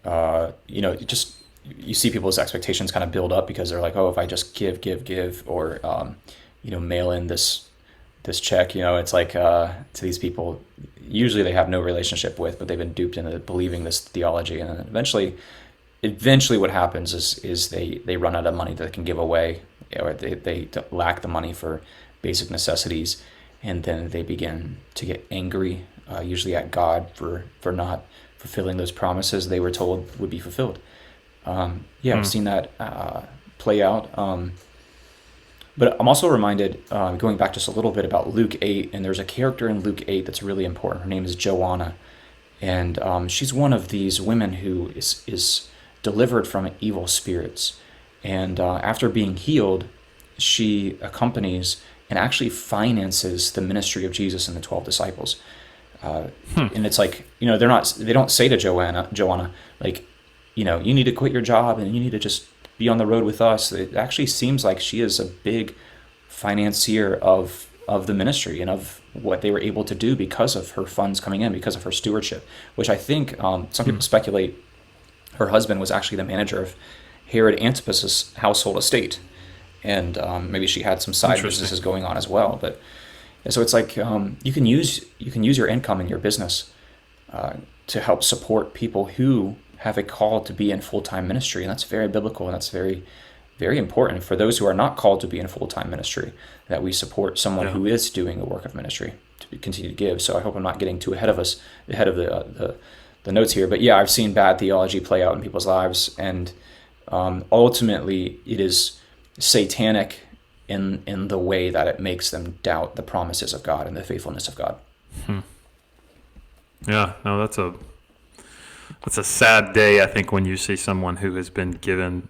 you see people's expectations kind of build up because they're like, oh, if I just give, or, mail in this check, it's like to these people, usually they have no relationship with, but they've been duped into believing this theology. And then eventually what happens is they run out of money that they can give away, or they lack the money for basic necessities. And then they begin to get angry, usually at God for not fulfilling those promises they were told would be fulfilled. I've seen that play out. But I'm also reminded, going back just a little bit, about Luke 8, and there's a character in Luke 8 that's really important. Her name is Joanna, and she's one of these women who is delivered from evil spirits. And after being healed, she accompanies and actually finances the ministry of Jesus and the 12 disciples. And it's like, they don't say to Joanna, like, you need to quit your job and you need to just be on the road with us. It actually seems like she is a big financier of the ministry and of what they were able to do because of her funds coming in, because of her stewardship, which I think some people speculate her husband was actually the manager of Herod Antipas's household estate. And maybe she had some side businesses going on as well. But so it's like you can use your income in your business to help support people who have a call to be in full-time ministry, and that's very biblical, and that's very, very important for those who are not called to be in full-time ministry, that we support someone who is doing the work of ministry to continue to give. So I hope I'm not getting too ahead of the notes here, but I've seen bad theology play out in people's lives, and ultimately it is satanic in the way that it makes them doubt the promises of God and the faithfulness of God. Yeah, no, that's a sad day, I think, when you see someone who has been given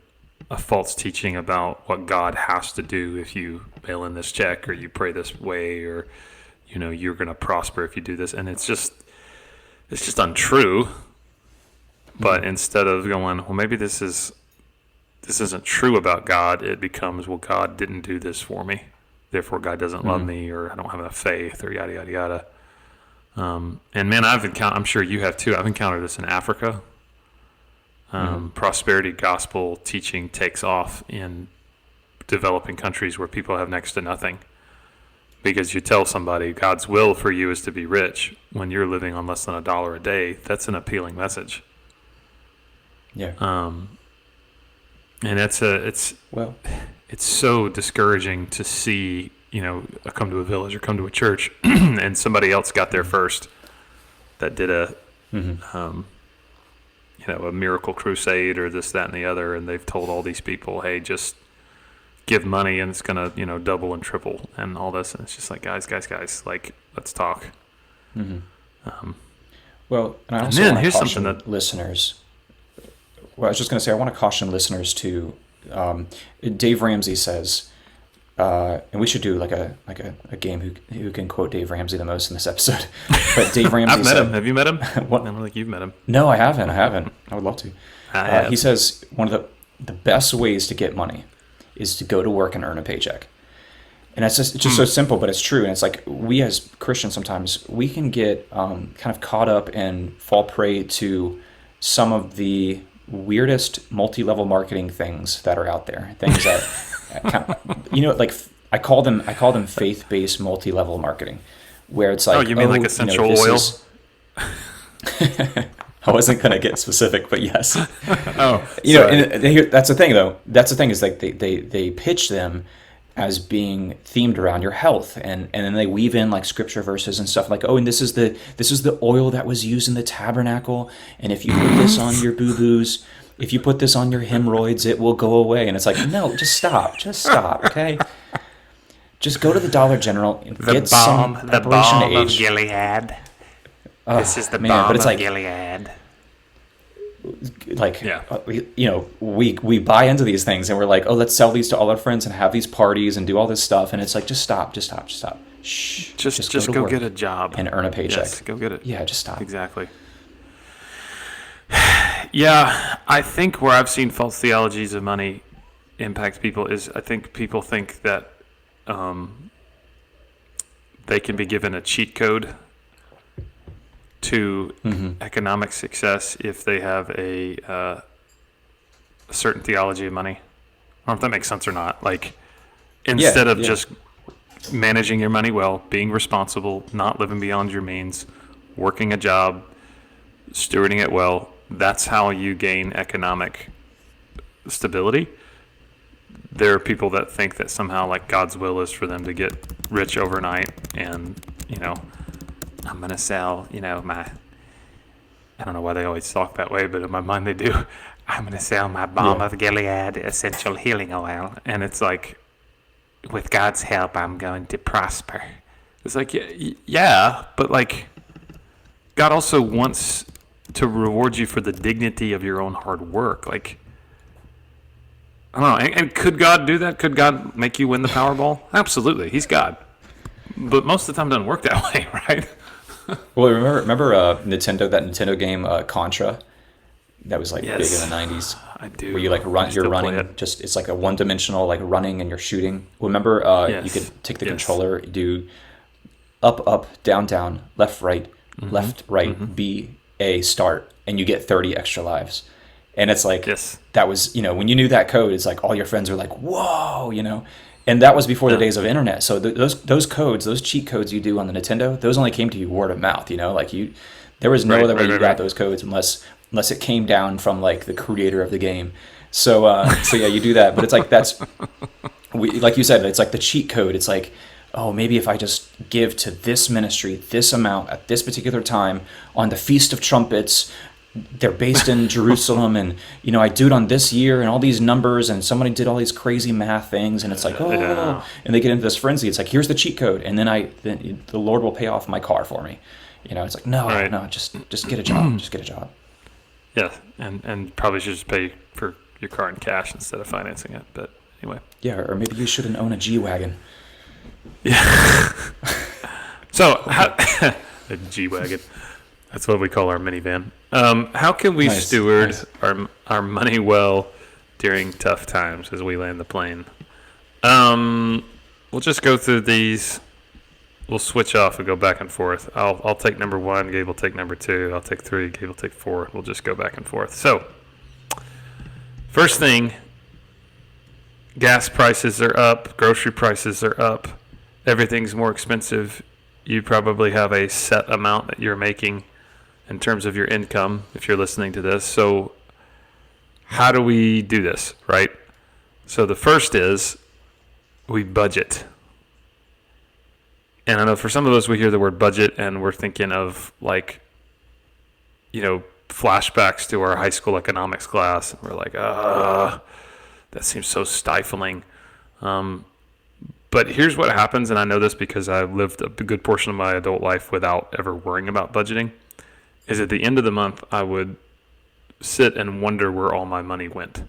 a false teaching about what God has to do if you mail in this check, or you pray this way, or you're going to prosper if you do this, and it's just untrue. But instead of going, well, maybe this isn't true about God, it becomes, well, God didn't do this for me, therefore God doesn't love me, or I don't have enough faith, or yada yada yada. And man, I'm sure you have too. I've encountered this in Africa. Prosperity gospel teaching takes off in developing countries where people have next to nothing, because you tell somebody God's will for you is to be rich when you're living on less than $1 a day. That's an appealing message. Yeah. And it's so discouraging to see, come to a village or come to a church and somebody else got there first that did a miracle crusade or this, that, and the other, and they've told all these people, hey, just give money and it's gonna, double and triple and all this, and it's just like, guys, like, let's talk. And I also want to caution listeners. Well, I was just going to say, I want to caution listeners to, Dave Ramsey says, and we should do like a game who can quote Dave Ramsey the most in this episode. But Dave Ramsey I've met him. Have you met him? What? I don't think you've met him. No, I haven't. I would love to. He says one of the best ways to get money is to go to work and earn a paycheck. And it's just so simple, but it's true. And it's like, we as Christians, sometimes we can get kind of caught up and fall prey to some of the weirdest multi-level marketing things that are out there. Things that, like I call them faith-based multi-level marketing, where it's like, oh, you mean like essential oil? I wasn't going to get specific, but yes. And that's the thing, though. That's the thing, is like they pitch them as being themed around your health, and then they weave in like scripture verses and stuff like, oh, and this is the oil that was used in the tabernacle, and if you put this on your boo-boos, if you put this on your hemorrhoids, it will go away. And it's like, no, just stop, okay? Just go to the Dollar General and get some preparation balm of age. Gilead. This is the Man, balm but it's of like, Gilead. like Yeah. we buy into these things and we're like, oh, let's sell these to all our friends and have these parties and do all this stuff, and it's like, just stop. Shh, Just go get a job and earn a paycheck. Yes, go get it. Yeah, just stop. Exactly. Yeah, I think where I've seen false theologies of money impact people is I think people think that they can be given a cheat code to economic success if they have a certain theology of money. I don't know if that makes sense or not. Like, instead of just managing your money well, being responsible, not living beyond your means, working a job, stewarding it well, that's how you gain economic stability. There are people that think that somehow like God's will is for them to get rich overnight and, I'm going to sell, I don't know why they always talk that way, but in my mind they do. I'm going to sell my balm of Gilead essential healing oil. And it's like, with God's help, I'm going to prosper. It's like, yeah, but like, God also wants to reward you for the dignity of your own hard work. Like, I don't know. And could God do that? Could God make you win the Powerball? Absolutely. He's God. But most of the time it doesn't work that way, right? Well, remember that Nintendo game Contra, that was like big in the 90s. I do. Where you like you're running, just it's like a one-dimensional like running and you're shooting. Remember, you could take the controller, do up, down, left, right, B, A, start, and you get 30 extra lives. And it's like that was, when you knew that code, it's like all your friends were like, whoa, And that was before the days of internet. So those codes, those cheat codes you do on the Nintendo, those only came to you word of mouth. Like there was no other way you got those codes unless it came down from like the creator of the game. So yeah, you do that. But it's like like you said, it's like the cheat code. It's like, oh, maybe if I just give to this ministry this amount at this particular time on the Feast of Trumpets. They're based in Jerusalem, and I do it on this year and all these numbers, and somebody did all these crazy math things, and it's like, and they get into this frenzy. It's like, here's the cheat code, and then the Lord will pay off my car for me. It's like, no, just get a job, just get a job. Yeah, and probably should just pay for your car in cash instead of financing it. But anyway. Yeah, or maybe you shouldn't own a G-Wagon. Yeah. So a G-Wagon. That's what we call our minivan. How can we steward our money well during tough times as we land the plane? We'll just go through these. We'll switch off and go back and forth. I'll take number 1. Gabe will take number 2. I'll take 3. Gabe will take 4. We'll just go back and forth. So, first thing, gas prices are up. Grocery prices are up. Everything's more expensive. You probably have a set amount that you're making in terms of your income, if you're listening to this. So how do we do this, right? So the first is we budget. And I know for some of us, we hear the word budget and we're thinking of like, flashbacks to our high school economics class. And we're like, that seems so stifling. But here's what happens, and I know this because I lived a good portion of my adult life without ever worrying about budgeting, is at the end of the month, I would sit and wonder where all my money went.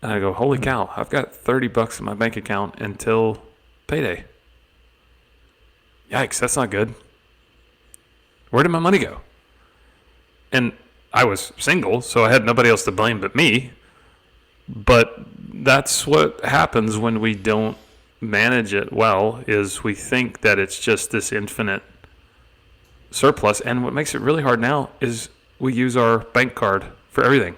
And I go, holy cow, I've got $30 in my bank account until payday. Yikes, that's not good. Where did my money go? And I was single, so I had nobody else to blame but me. But that's what happens when we don't manage it well, is we think that it's just this infinite surplus. And what makes it really hard now is we use our bank card for everything.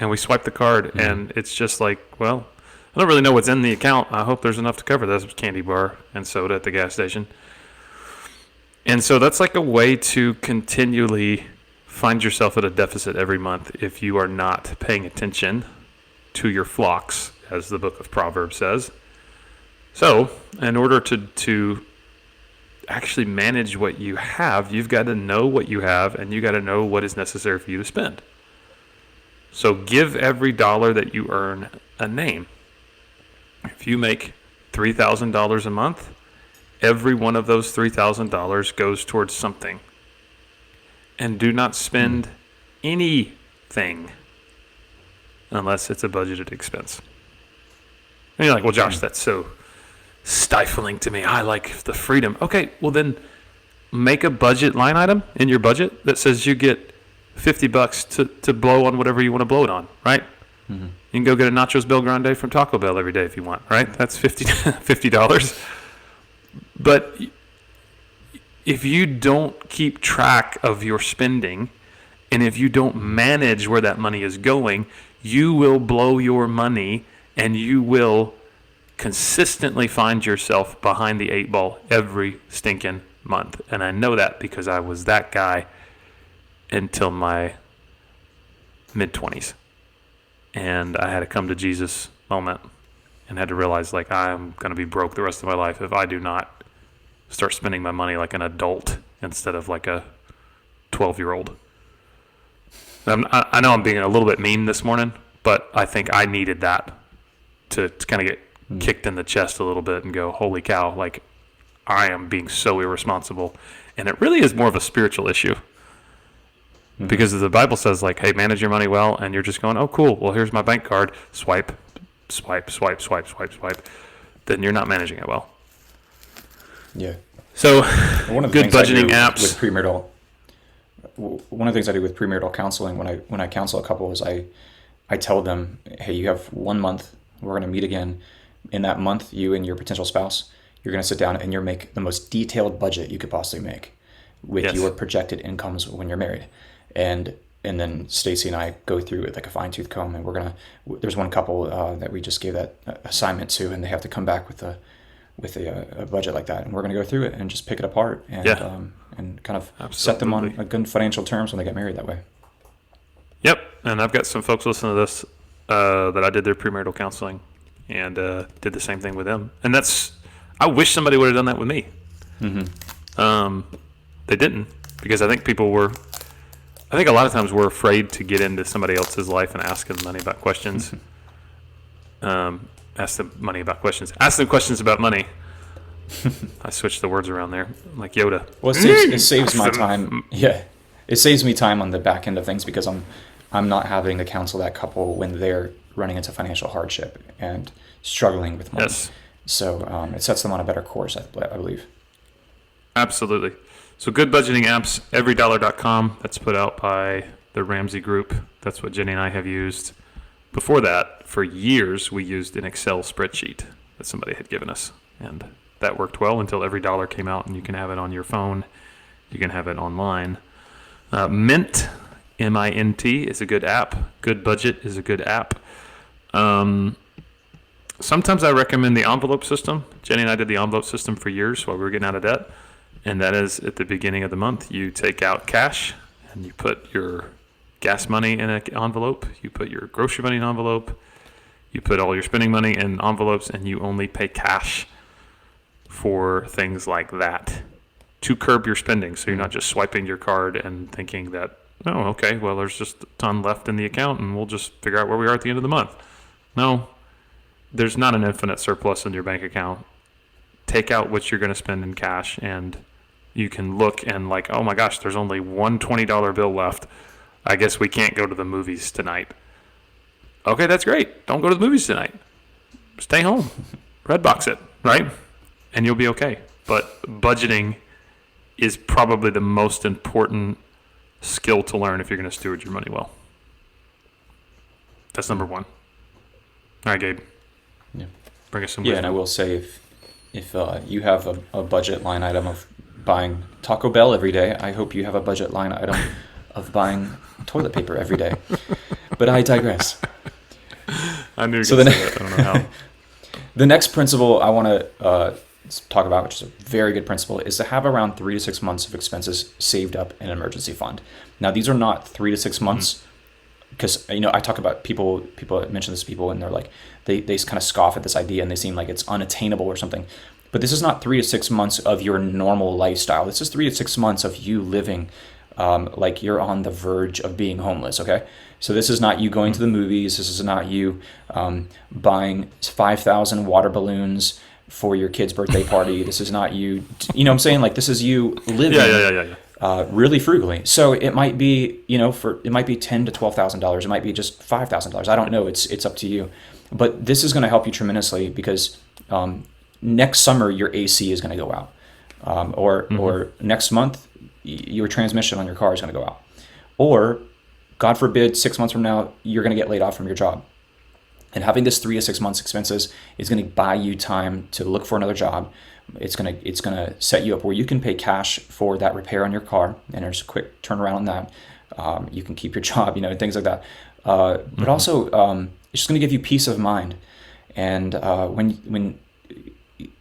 And we swipe the card, and it's just like, well, I don't really know what's in the account. I hope there's enough to cover this candy bar and soda at the gas station. And so that's like a way to continually find yourself at a deficit every month if you are not paying attention to your flocks, as the book of Proverbs says. So in order to actually manage what you have, you've got to know what you have, and you got to know what is necessary for you to spend. So give every dollar that you earn a name. If you make $3,000 a month, every one of those $3,000 goes towards something. And do not spend anything unless it's a budgeted expense. And you're like, well, Josh, that's so stifling to me. I like the freedom. Okay, well then make a budget line item in your budget that says you get $50 to blow on whatever you want to blow it on, right? Mm-hmm. You can go get a Nachos Bel Grande from Taco Bell every day if you want, right? That's $50. But if you don't keep track of your spending, and if you don't manage where that money is going, you will blow your money, and you will consistently find yourself behind the 8 ball every stinking month. And I know that because I was that guy until my mid-20s. And I had a come to Jesus moment and had to realize, like, I'm going to be broke the rest of my life if I do not start spending my money like an adult instead of like a 12-year-old. I know I'm being a little bit mean this morning, but I think I needed that to kind of get kicked in the chest a little bit and go, holy cow, like, I am being so irresponsible. And it really is more of a spiritual issue. Because the Bible says, like, hey, manage your money well, and you're just going, oh, cool, well, here's my bank card, swipe, swipe, swipe, swipe, swipe, swipe, then you're not managing it well. Yeah. So, one of the good things budgeting I do apps. with premarital, one of the things I do with premarital counseling when I counsel a couple is I tell them, hey, you have 1 month, we're going to meet again. In that month, you and your potential spouse, you're going to sit down and you're make the most detailed budget you could possibly make with your projected incomes when you're married. And then Stacy and I go through it like a fine-tooth comb, and there's one couple that we just gave that assignment to, and they have to come back with a budget like that, and we're going to go through it and just pick it apart and kind of set them on a good financial terms when they get married that way. Yep, and I've got some folks listening to this that I did their premarital counseling and did the same thing with them, and I wish somebody would have done that with me. Mm-hmm. They didn't, because I think a lot of times we're afraid to get into somebody else's life and ask them money about questions. Ask them money about questions. Ask them questions about money. I switched the words around there, like Yoda. Well, it saves my time. Yeah, it saves me time on the back end of things because I'm not having to counsel that couple when they're running into financial hardship and struggling with money. Yes. So it sets them on a better course, I believe. Absolutely. So good budgeting apps, everydollar.com. That's put out by the Ramsey Group. That's what Jenny and I have used. Before that, for years, we used an Excel spreadsheet that somebody had given us. And that worked well until Every Dollar came out, and you can have it on your phone. You can have it online. Mint, M-I-N-T, is a good app. Good Budget is a good app. Sometimes I recommend the envelope system. Jenny and I did the envelope system for years while we were getting out of debt. And that is, at the beginning of the month, you take out cash and you put your gas money in an envelope. You put your grocery money in an envelope. You put all your spending money in envelopes, and you only pay cash for things like that to curb your spending. So you're not just swiping your card and thinking that, oh, okay, well, there's just a ton left in the account and we'll just figure out where we are at the end of the month. No, there's not an infinite surplus in your bank account. Take out what you're going to spend in cash, and you can look and like, oh my gosh, there's only one $20 bill left. I guess we can't go to the movies tonight. Okay, that's great. Don't go to the movies tonight. Stay home. Redbox it, right? And you'll be okay. But budgeting is probably the most important skill to learn if you're going to steward your money well. That's number one. All right, Gabe. Yeah. Bring us some wisdom. And I will say, if you have a budget line item of buying Taco Bell every day, I hope you have a budget line item of buying toilet paper every day. But I digress. I knew you could say that. I don't know how. The next principle I want to talk about, which is a very good principle, is to have around 3 to 6 months of expenses saved up in an emergency fund. Now, these are not 3 to 6 months, because I talk about people mention this to people, and they're like, they kind of scoff at this idea, and they seem like it's unattainable or something. But this is not 3 to 6 months of your normal lifestyle. This is 3 to 6 months of you living like you're on the verge of being homeless, okay? So this is not you going to the movies. This is not you buying 5,000 water balloons for your kid's birthday party. This is not you, you know what I'm saying? Like, this is you living really frugally. So it might be, it might be $10,000 to $12,000. It might be just $5,000. I don't know. It's up to you. But this is going to help you tremendously because next summer your AC is going to go out, or next month your transmission on your car is going to go out, or God forbid 6 months from now you're going to get laid off from your job. And having this 3 to 6 months expenses is going to buy you time to look for another job. It's gonna set you up where you can pay cash for that repair on your car, and there's a quick turnaround on that. You can keep your job, and things like that. But also, it's just gonna give you peace of mind. And when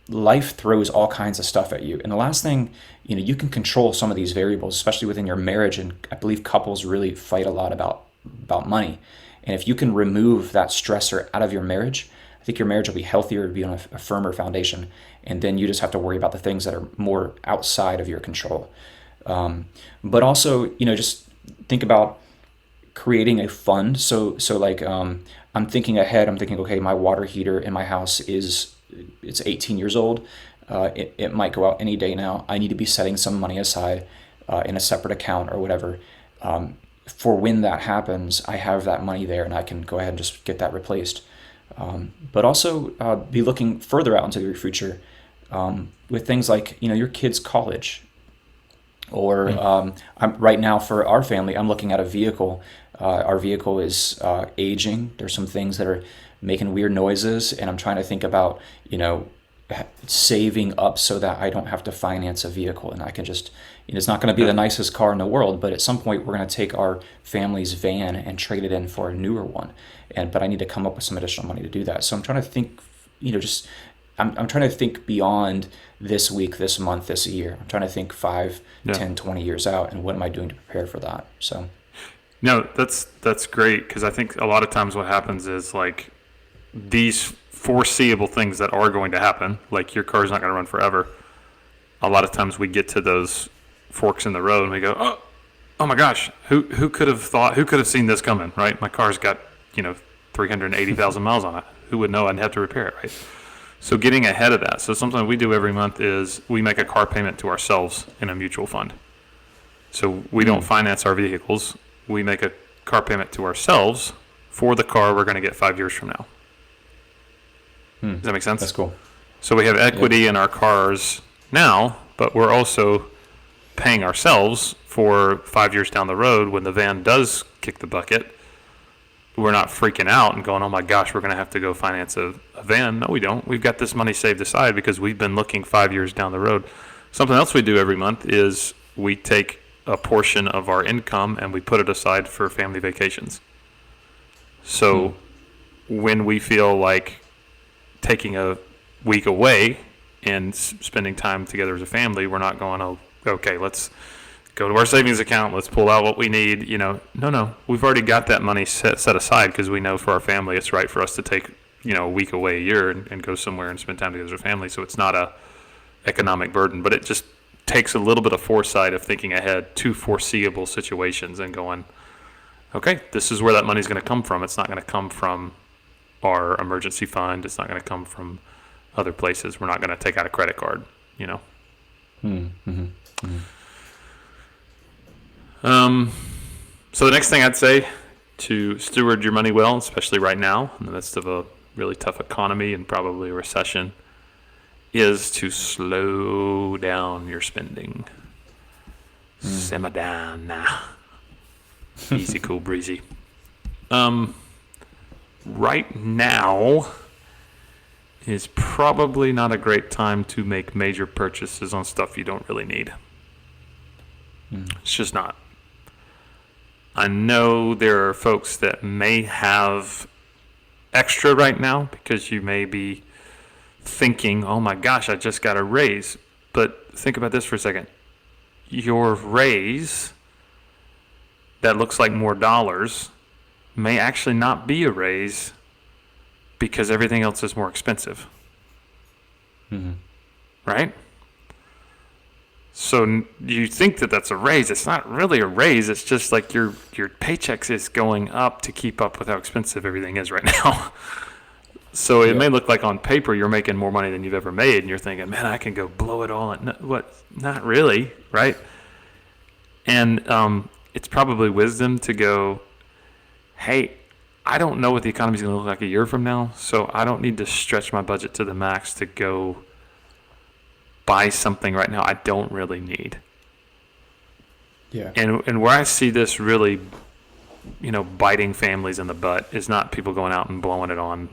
life throws all kinds of stuff at you, and the last thing, you can control some of these variables, especially within your marriage. And I believe couples really fight a lot about money. And if you can remove that stressor out of your marriage, I think your marriage will be healthier, be on a firmer foundation, and then you just have to worry about the things that are more outside of your control. But also, just think about creating a fund. So like, I'm thinking ahead. I'm thinking, okay, my water heater in my house it's 18 years old. It might go out any day now. I need to be setting some money aside in a separate account or whatever. For when that happens, I have that money there, and I can go ahead and just get that replaced. But also be looking further out into your future with things like your kid's college, or right now for our family, I'm looking at a vehicle. Our vehicle is aging. There's some things that are making weird noises, and I'm trying to think about saving up so that I don't have to finance a vehicle, and I can just it's not going to be the nicest car in the world, but at some point we're going to take our family's van and trade it in for a newer one. But I need to come up with some additional money to do that. So I'm trying to think, I'm trying to think beyond this week, this month, this year. I'm trying to think 5, 10, 20 years out, and what am I doing to prepare for that? So, no, that's great, because I think a lot of times what happens is like these foreseeable things that are going to happen, like your car's not going to run forever. A lot of times we get to those forks in the road and we go, oh my gosh, who could have seen this coming, right? My car's got 380,000 miles on it. Who would know I'd have to repair it, right? So getting ahead of that. So something we do every month is we make a car payment to ourselves in a mutual fund. So we don't finance our vehicles. We make a car payment to ourselves for the car we're going to get 5 years from now. Does that make sense? That's cool. So we have equity in our cars now, but we're also paying ourselves for 5 years down the road when the van does kick the bucket. We're not freaking out and going, oh my gosh, we're going to have to go finance a van. No, we don't. We've got this money saved aside because we've been looking 5 years down the road. Something else we do every month is we take a portion of our income and we put it aside for family vacations. So when we feel like taking a week away and spending time together as a family, we're not going, oh, okay, let's go to our savings account, let's pull out what we need. No, we've already got that money set aside because we know for our family it's right for us to take a week away a year and go somewhere and spend time together as a family. So it's not a economic burden, but it just takes a little bit of foresight of thinking ahead to foreseeable situations and going, okay, this is where that money's going to come from. It's not going to come from our emergency fund. It's not going to come from other places. We're not going to take out a credit card, So the next thing I'd say to steward your money well, especially right now in the midst of a really tough economy and probably a recession, is to slow down your spending. Simmer down now. Easy, cool, breezy. Right now is probably not a great time to make major purchases on stuff you don't really need. It's just not. I know there are folks that may have extra right now because you may be thinking, oh my gosh, I just got a raise. But think about this for a second. Your raise that looks like more dollars may actually not be a raise because everything else is more expensive. Right? So you think that that's a raise. It's not really a raise. It's just like your paychecks is going up to keep up with how expensive everything is right now. So it may look like on paper you're making more money than you've ever made, and you're thinking, man, I can go blow it all. What? Not really, right? And it's probably wisdom to go, hey, I don't know what the economy's going to look like a year from now, so I don't need to stretch my budget to the max to go buy something right now I don't really need. Yeah. And where I see this really, biting families in the butt is not people going out and blowing it on,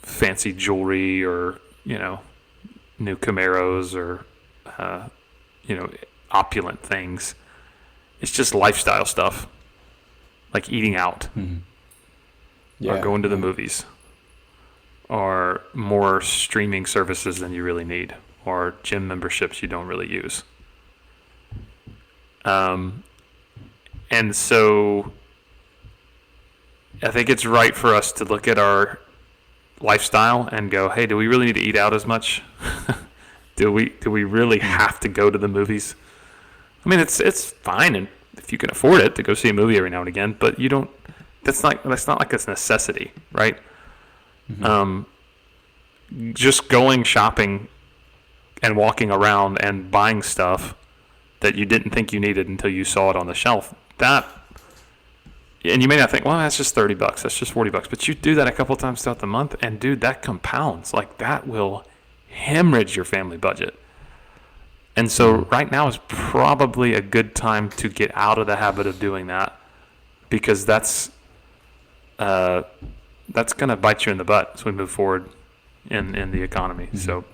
fancy jewelry or, new Camaros or, opulent things. It's just lifestyle stuff, like eating out or going to the movies or more streaming services than you really need or gym memberships you don't really use. And so I think it's right for us to look at our lifestyle and go, hey, do we really need to eat out as much? Do we really have to go to the movies? I mean, it's fine, and if you can afford it, to go see a movie every now and again, but you don't. That's not like a necessity, right? Just going shopping and walking around and buying stuff that you didn't think you needed until you saw it on the shelf. And you may not think, well, that's just $30, that's just $40, but you do that a couple times throughout the month, and dude, that compounds. Like that will hemorrhage your family budget. And so right now is probably a good time to get out of the habit of doing that, because that's going to bite you in the butt as we move forward in the economy. So,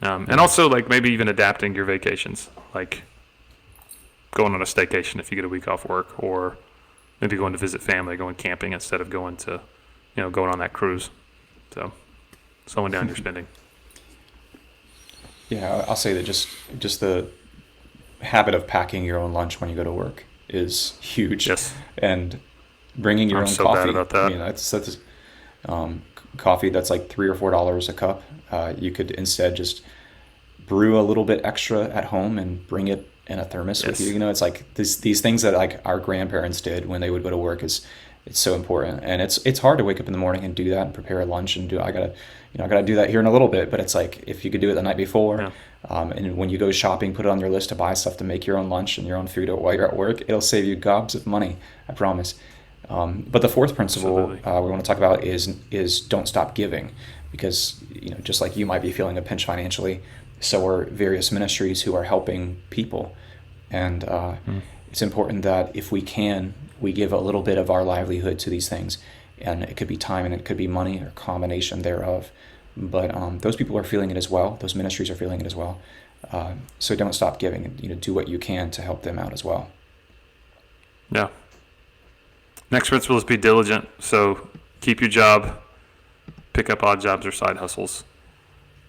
and also like maybe even adapting your vacations, like going on a staycation if you get a week off work, or maybe going to visit family, going camping instead of going to, going on that cruise. So slowing down your spending. Yeah, I'll say that just the habit of packing your own lunch when you go to work is huge. Yes. And bringing your I'm own so coffee. bad about that. I mean, that's coffee that's like $3 or $4 a cup. You could instead just brew a little bit extra at home and bring it in a thermos with you. It's like these things that like our grandparents did when they would go to work it's so important. And it's hard to wake up in the morning and do that and prepare a lunch and I gotta do that here in a little bit, but it's like if you could do it the night before, and when you go shopping, put it on your list to buy stuff to make your own lunch and your own food while you're at work. It'll save you gobs of money, I promise. But the fourth principle we want to talk about is don't stop giving, because just like you might be feeling a pinch financially, so are various ministries who are helping people, and it's important that if we can, we give a little bit of our livelihood to these things. And it could be time and it could be money or a combination thereof. But those people are feeling it as well. Those ministries are feeling it as well. So don't stop giving. And, do what you can to help them out as well. Yeah. Next principle is be diligent. So keep your job, pick up odd jobs or side hustles.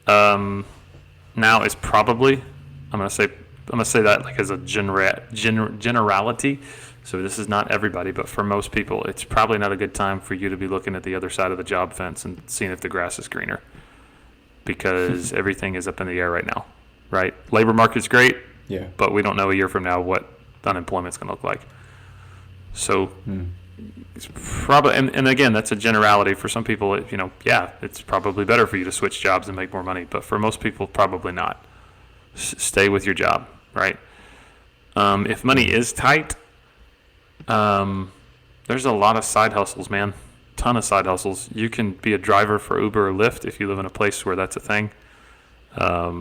Now is probably, I'm gonna say that like as a generality. So this is not everybody, but for most people, it's probably not a good time for you to be looking at the other side of the job fence and seeing if the grass is greener, because everything is up in the air right now, right? Labor market's great, but we don't know a year from now what unemployment's going to look like. So it's probably, and again, that's a generality. For some people, it's probably better for you to switch jobs and make more money, but for most people, probably not. Stay with your job, right? If money is tight, there's a lot of side hustles, man. Ton of side hustles. You can be a driver for Uber or Lyft if you live in a place where that's a thing. I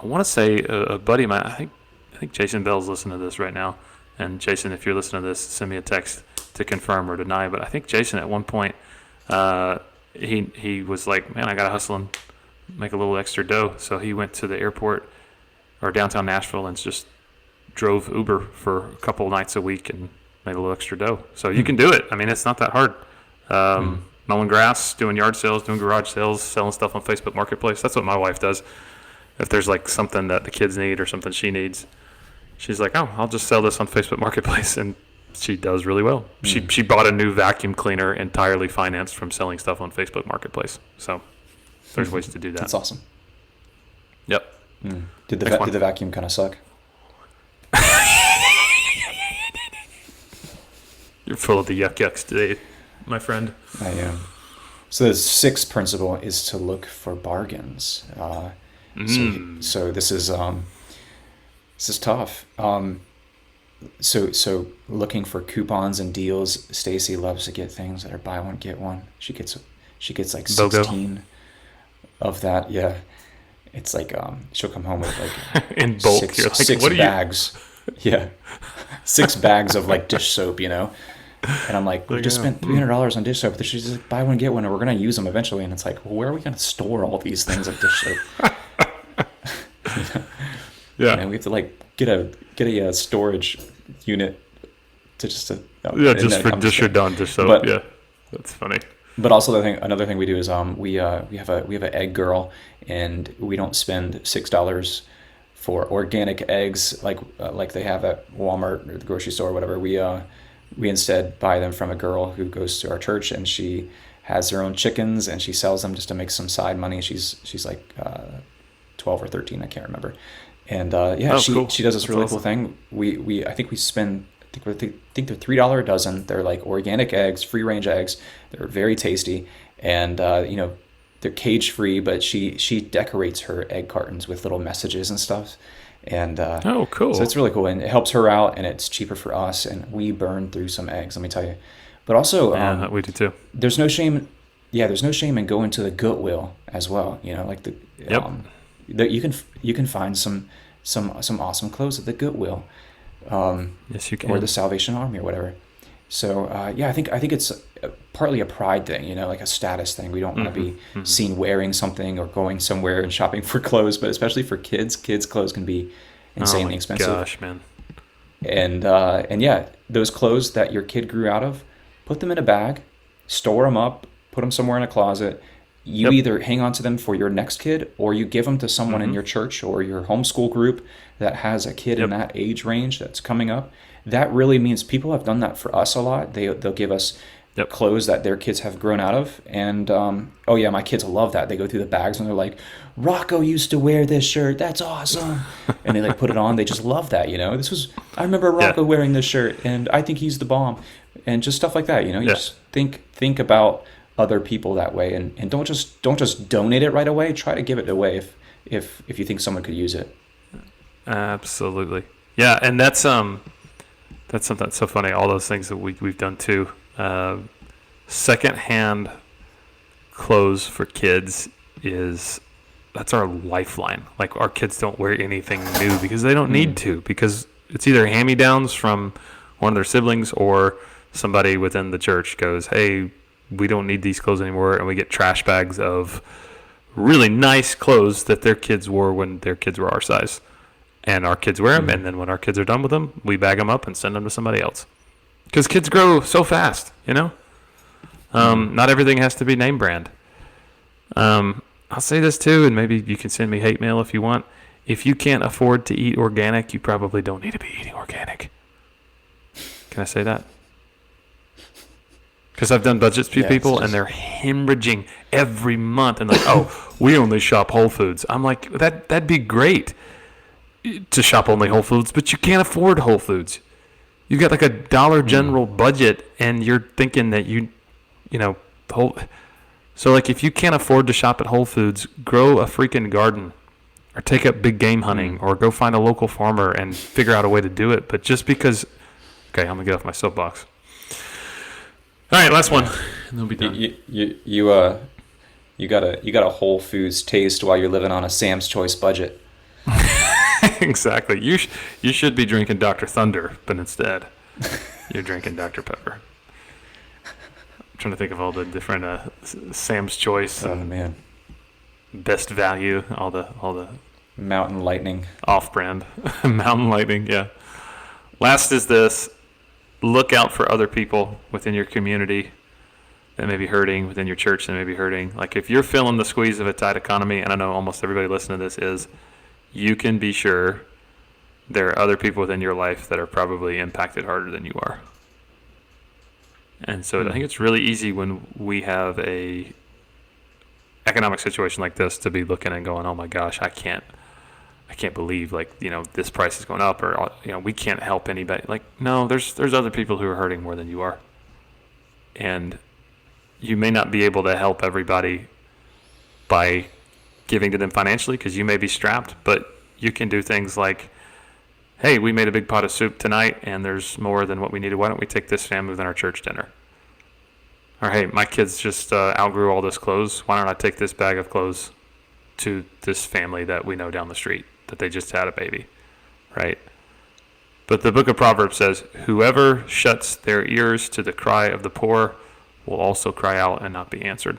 want to say a buddy of mine, I think Jason Bell's listening to this right now. And Jason, if you're listening to this, send me a text to confirm or deny. But I think Jason at one point, he was like, man, I got to hustle and make a little extra dough. So he went to the airport or downtown Nashville and just drove Uber for a couple of nights a week and made a little extra dough. So you can do it. I mean, it's not that hard. Mowing grass, doing yard sales, doing garage sales, selling stuff on Facebook Marketplace. That's what my wife does. If there's like something that the kids need or something she needs, she's like, oh, I'll just sell this on Facebook Marketplace. And she does really well. She bought a new vacuum cleaner entirely financed from selling stuff on Facebook Marketplace. So There's ways to do that. That's awesome. Yep. Did Next one. did the vacuum kind of suck? You're full of the yucks today, my friend. I am. So the sixth principle is to look for bargains. So this is tough. So looking for coupons and deals. Stacy loves to get things that are buy one get one. She gets like BOGO. 16 of that. Yeah, it's like she'll come home with like In bulk. You're like, six what are you? bags. Yeah, 6 bags of like dish soap. And I'm like, we just spent $300 on dish soap. She's like, buy one get one, and we're gonna use them eventually. And it's like, well, where are we gonna store all these things of dish soap? Yeah. We have to like get a storage unit to just to Just for dish or done dish soap. But- yeah, that's funny. But also another thing we do is we have an egg girl, and we don't spend $6 for organic eggs like they have at Walmart or the grocery store or whatever. We instead buy them from a girl who goes to our church, and she has her own chickens, and she sells them just to make some side money. She's like 12 or 13, I can't remember. And cool. she does this That's really awesome. cool thing. I think they're $3 a dozen. They're like organic eggs, free range eggs. They're very tasty, and they're cage free. But she decorates her egg cartons with little messages and stuff. And Oh, cool. so it's really cool, and it helps her out, and it's cheaper for us, and we burn through some eggs, let me tell you. But also, Yeah, we do too. there's no shame. Yeah, there's no shame in going to the Goodwill as well. Like Yep. you can find some awesome clothes at the Goodwill, Yes, you can. or the Salvation Army or whatever. So I think it's partly a pride thing, like a status thing. We don't want to be seen wearing something or going somewhere and shopping for clothes, but especially for kids clothes can be insanely expensive. Gosh, man. And yeah, those clothes that your kid grew out of, put them in a bag, store them up, put them somewhere in a closet. You either hang on to them for your next kid, or you give them to someone in your church or your homeschool group that has a kid in that age range that's coming up. That really means people have done that for us a lot. They'll give us clothes that their kids have grown out of. And, oh yeah, my kids love that. They go through the bags and they're like, Rocco used to wear this shirt. That's awesome. And they like put it on. They just love that, I remember Rocco wearing this shirt, and I think he's the bomb. And just stuff like that, You just think about other people that way, and don't just donate it right away. Try to give it away if you think someone could use it. Absolutely. Yeah, and that's something that's so funny. All those things that we've done too. Secondhand clothes for kids that's our lifeline. Like, our kids don't wear anything new because they don't need to, because it's either hand-me-downs from one of their siblings, or somebody within the church goes, hey, we don't need these clothes anymore, and we get trash bags of really nice clothes that their kids wore when their kids were our size. And our kids wear them, and then when our kids are done with them, we bag them up and send them to somebody else. Because kids grow so fast, Not everything has to be name brand. I'll say this too, and maybe you can send me hate mail if you want. If you can't afford to eat organic, you probably don't need to be eating organic. Can I say that? Because I've done budgets for people, and they're hemorrhaging every month, and like, oh, we only shop Whole Foods. I'm like, that'd be great to shop only Whole Foods, but you can't afford Whole Foods. You got like a Dollar General budget, and you're thinking that so like, if you can't afford to shop at Whole Foods, grow a freaking garden, or take up big game hunting, or go find a local farmer and figure out a way to do it. But just because, okay, I'm gonna get off my soapbox. All right, last one, and they'll be done. You got a Whole Foods taste while you're living on a Sam's Choice budget. Exactly. You should be drinking Dr. Thunder, but instead you're drinking Dr. Pepper. I'm trying to think of all the different Sam's Choice and Best Value, all the Mountain Lightning, off-brand Mountain Lightning. Yeah. Last is this: look out for other people within your community that may be hurting, within your church that may be hurting. Like, if you're feeling the squeeze of a tight economy, and I know almost everybody listening to this is, you can be sure there are other people within your life that are probably impacted harder than you are. And so I think it's really easy when we have a economic situation like this to be looking and going, oh my gosh, I can't believe this price is going up, or we can't help anybody. Like, no, there's other people who are hurting more than you are, and you may not be able to help everybody by giving to them financially because you may be strapped, but you can do things like, hey, we made a big pot of soup tonight and there's more than what we needed. Why don't we take this family within our church dinner? Or, hey, my kids just outgrew all this clothes. Why don't I take this bag of clothes to this family that we know down the street that they just had a baby, right? But the book of Proverbs says, whoever shuts their ears to the cry of the poor will also cry out and not be answered.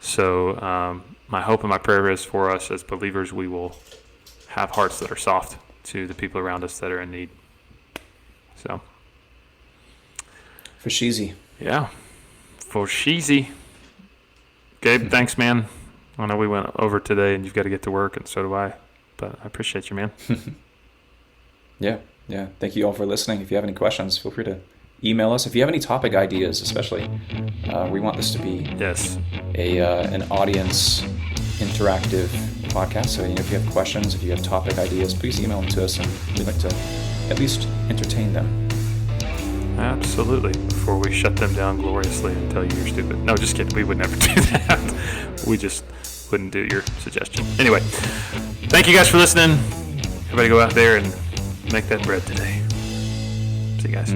So my hope and my prayer is for us as believers, we will have hearts that are soft to the people around us that are in need. So. For sheezy. Yeah. For sheezy. Gabe, thanks, man. I know we went over today and you've got to get to work, and so do I. But I appreciate you, man. Yeah. Thank you all for listening. If you have any questions, feel free to email us. If you have any topic ideas, especially, we want this to be an audience interactive podcast. So if you have questions, if you have topic ideas, please email them to us, and we'd like to at least entertain them. Absolutely. Before we shut them down gloriously and tell you you're stupid. No, just kidding. We would never do that. We just wouldn't do your suggestion. Anyway, thank you guys for listening. Everybody go out there and make that bread today. See you guys.